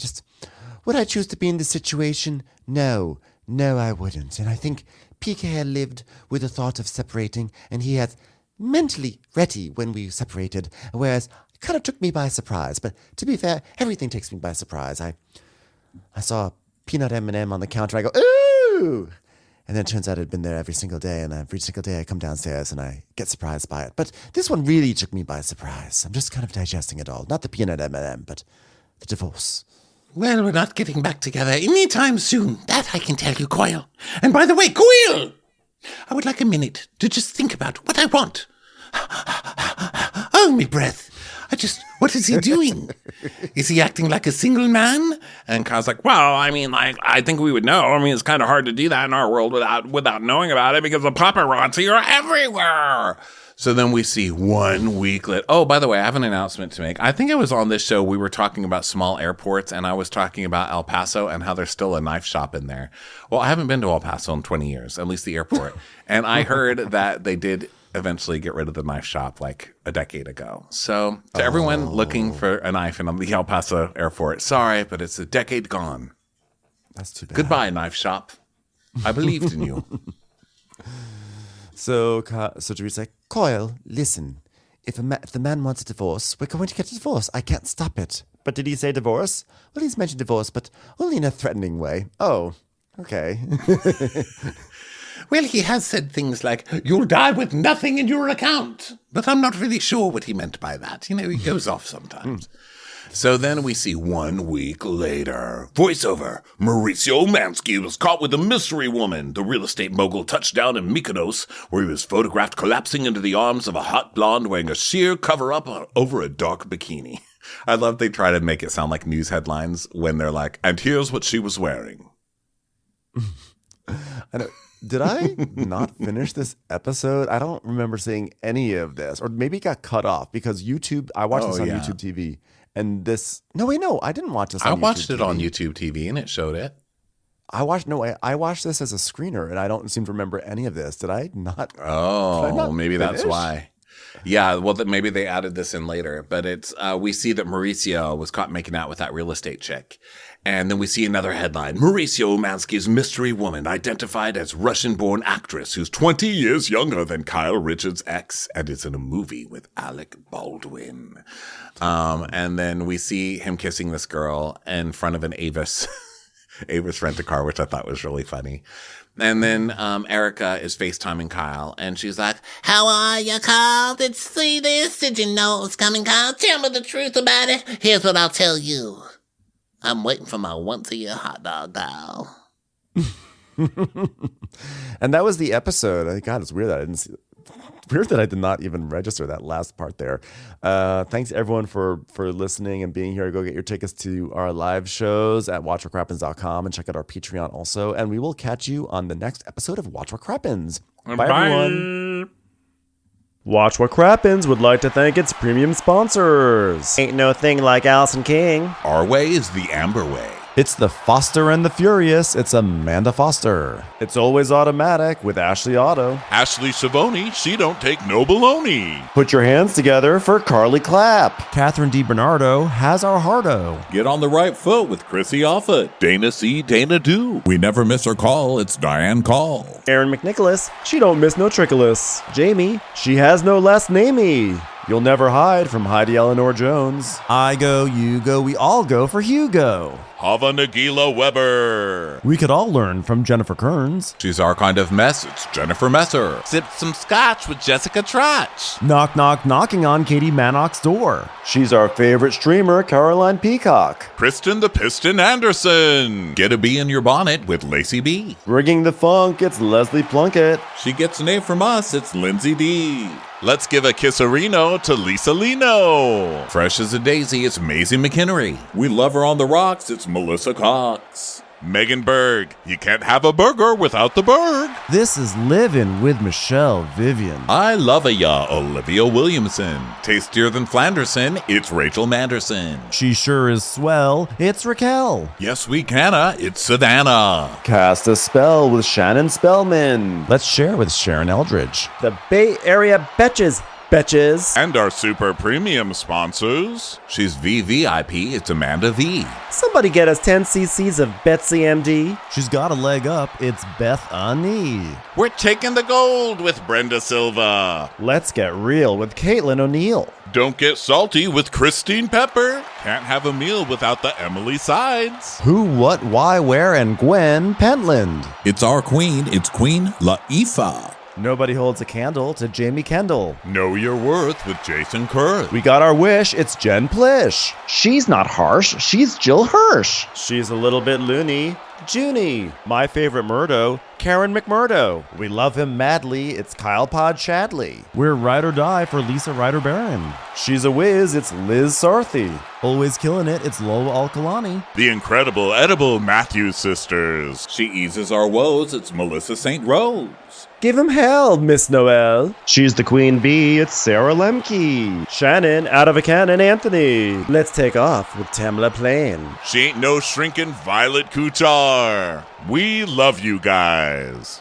Would I choose to be in this situation? No, I wouldn't. And I think PK had lived with the thought of separating, and he had mentally ready when we separated, whereas it kind of took me by surprise. But to be fair, everything takes me by surprise. I saw a peanut M&M on the counter. I go, ooh! And then it turns out it had been there every single day, and every single day I come downstairs and I get surprised by it. But this one really took me by surprise. I'm just kind of digesting it all. Not the peanut M&M, but the divorce. Well, we're not getting back together anytime soon. That I can tell you, Coyle. And by the way, Coyle, I would like a minute to just think about what I want. Oh, me breath. What is he doing? Is he acting like a single man? And Kyle's like, well, I mean, like, I think we would know. I mean, it's kind of hard to do that in our world without knowing about it because the paparazzi are everywhere. So then we see 1 week later. Oh, by the way, I have an announcement to make. I think it was on this show we were talking about small airports, and I was talking about El Paso and how there's still a knife shop in there. Well, I haven't been to El Paso in 20 years, at least the airport. And I heard that they did eventually get rid of the knife shop like a decade ago. So to everyone looking for a knife in the El Paso airport, sorry, but it's a decade gone. that's too bad. Goodbye, knife shop. I believed in you. So Dorit's like, Coyle, listen. If the man wants a divorce, we're going to get a divorce. I can't stop it. but did he say divorce? Well, he's mentioned divorce, but only in a threatening way. Oh, okay. Well, he has said things like, you'll die with nothing in your account. But I'm not really sure what he meant by that. You know, he goes off sometimes. So then we see 1 week later. Voiceover. Mauricio Mansky was caught with a mystery woman. The real estate mogul touched down in Mykonos, where he was photographed collapsing into the arms of a hot blonde wearing a sheer cover-up over a dark bikini. I love they try to make it sound like news headlines when they're like, and here's what she was wearing. Did I not finish this episode? I don't remember seeing any of this. Or maybe it got cut off because YouTube, I watched this on YouTube TV. And this, no, I didn't watch this on YouTube TV. I watched it on YouTube TV and it showed it. I watched this as a screener and I don't seem to remember any of this. Did I not? Oh, maybe finish? that's why. Yeah, well, maybe they added this in later. But it's we see that Mauricio was caught making out with that real estate chick. And then we see another headline. Mauricio Mansky's mystery woman identified as Russian-born actress who's 20 years younger than Kyle Richards' ex and is in a movie with Alec Baldwin. And then we see him kissing this girl in front of an Avis rent-a-car, which I thought was really funny. And then Erica is FaceTiming Kyle, and she's like, how are you, Kyle? Did you see this? Did you know it was coming, Kyle? Tell me the truth about it. Here's what I'll tell you. I'm waiting for my once-a-year hot dog, Kyle. And that was the episode. God, it's weird that I didn't see it. Weird that I did not even register that last part there. Thanks everyone for listening and being here. Go get your tickets to our live shows at watchwhatcrappens.com and check out our Patreon also. And we will catch you on the next episode of Watch What Crappens. Bye everyone. Watch what Crappens would like to thank its premium sponsors. Ain't no thing like Allison King. Our way is the Amber way. It's the Foster and the Furious. It's Amanda Foster. It's always automatic with Ashley Auto. Ashley Savoni, she don't take no baloney. Put your hands together for Carly Clapp. Catherine DiBernardo has our hardo. Get on the right foot with Chrissy Offutt. Dana C, Dana Do. We never miss her call. It's Diane Call. Erin McNicholas, she don't miss no trickolas. Jamie, she has no last namey. You'll never hide from Heidi Eleanor Jones. I go, you go, we all go for Hugo. Hava Nagila Weber. We could all learn from Jennifer Kearns. She's our kind of mess. It's Jennifer Messer. Sip some scotch with Jessica Trotch. Knock, knock, knocking on Katie Mannock's door. She's our favorite streamer, Caroline Peacock. Kristen the Piston Anderson. Get a bee in your bonnet with Lacey B. Rigging the funk, it's Leslie Plunkett. She gets a name from us. It's Lindsay D. Let's give a kisserino to Lisa Lino. Fresh as a daisy, it's Maisie McHenry. We love her on the rocks. It's Melissa Cox. Megan Berg. You can't have a burger without the Berg. This is Living with Michelle Vivian. I love ya, Olivia Williamson. Tastier than Flanderson, it's Rachel Manderson. She sure is swell. It's Raquel. Yes, we canna, it's Savannah. Cast a spell with Shannon Spellman. Let's share with Sharon Eldridge. The Bay Area Betches. Betches. And our super premium sponsors. She's VVIP, it's Amanda V. Somebody get us 10 cc's of Betsy MD. She's got a leg up. It's Beth Annie. We're taking the gold with Brenda Silva. Let's get real with Caitlin O'Neill. Don't get salty with Christine Pepper. Can't have a meal without the Emily Sides. Who, what, why, where, and Gwen Pentland. It's our queen. It's Queen Laifah. Nobody holds a candle to Jamie Kendall. Know your worth with Jason Kurth. We got our wish. It's Jen Plish. She's not harsh. She's Jill Hirsch. She's a little bit loony. Junie. My favorite Murdo, Karen McMurdo. We love him madly. It's Kyle Pod Shadley. We're ride or die for Lisa Ryder Barron. She's a whiz. It's Liz Sarthy. Always killing it. It's Lola Alkalani. The incredible edible Matthews sisters. She eases our woes. It's Melissa St. Rose. Give him hell, Miss Noel. She's the queen bee. It's Sarah Lemke. Shannon, out of a cannon, Anthony. Let's take off with Tamla Plain. She ain't no shrinking Violet Kuchar. We love you guys.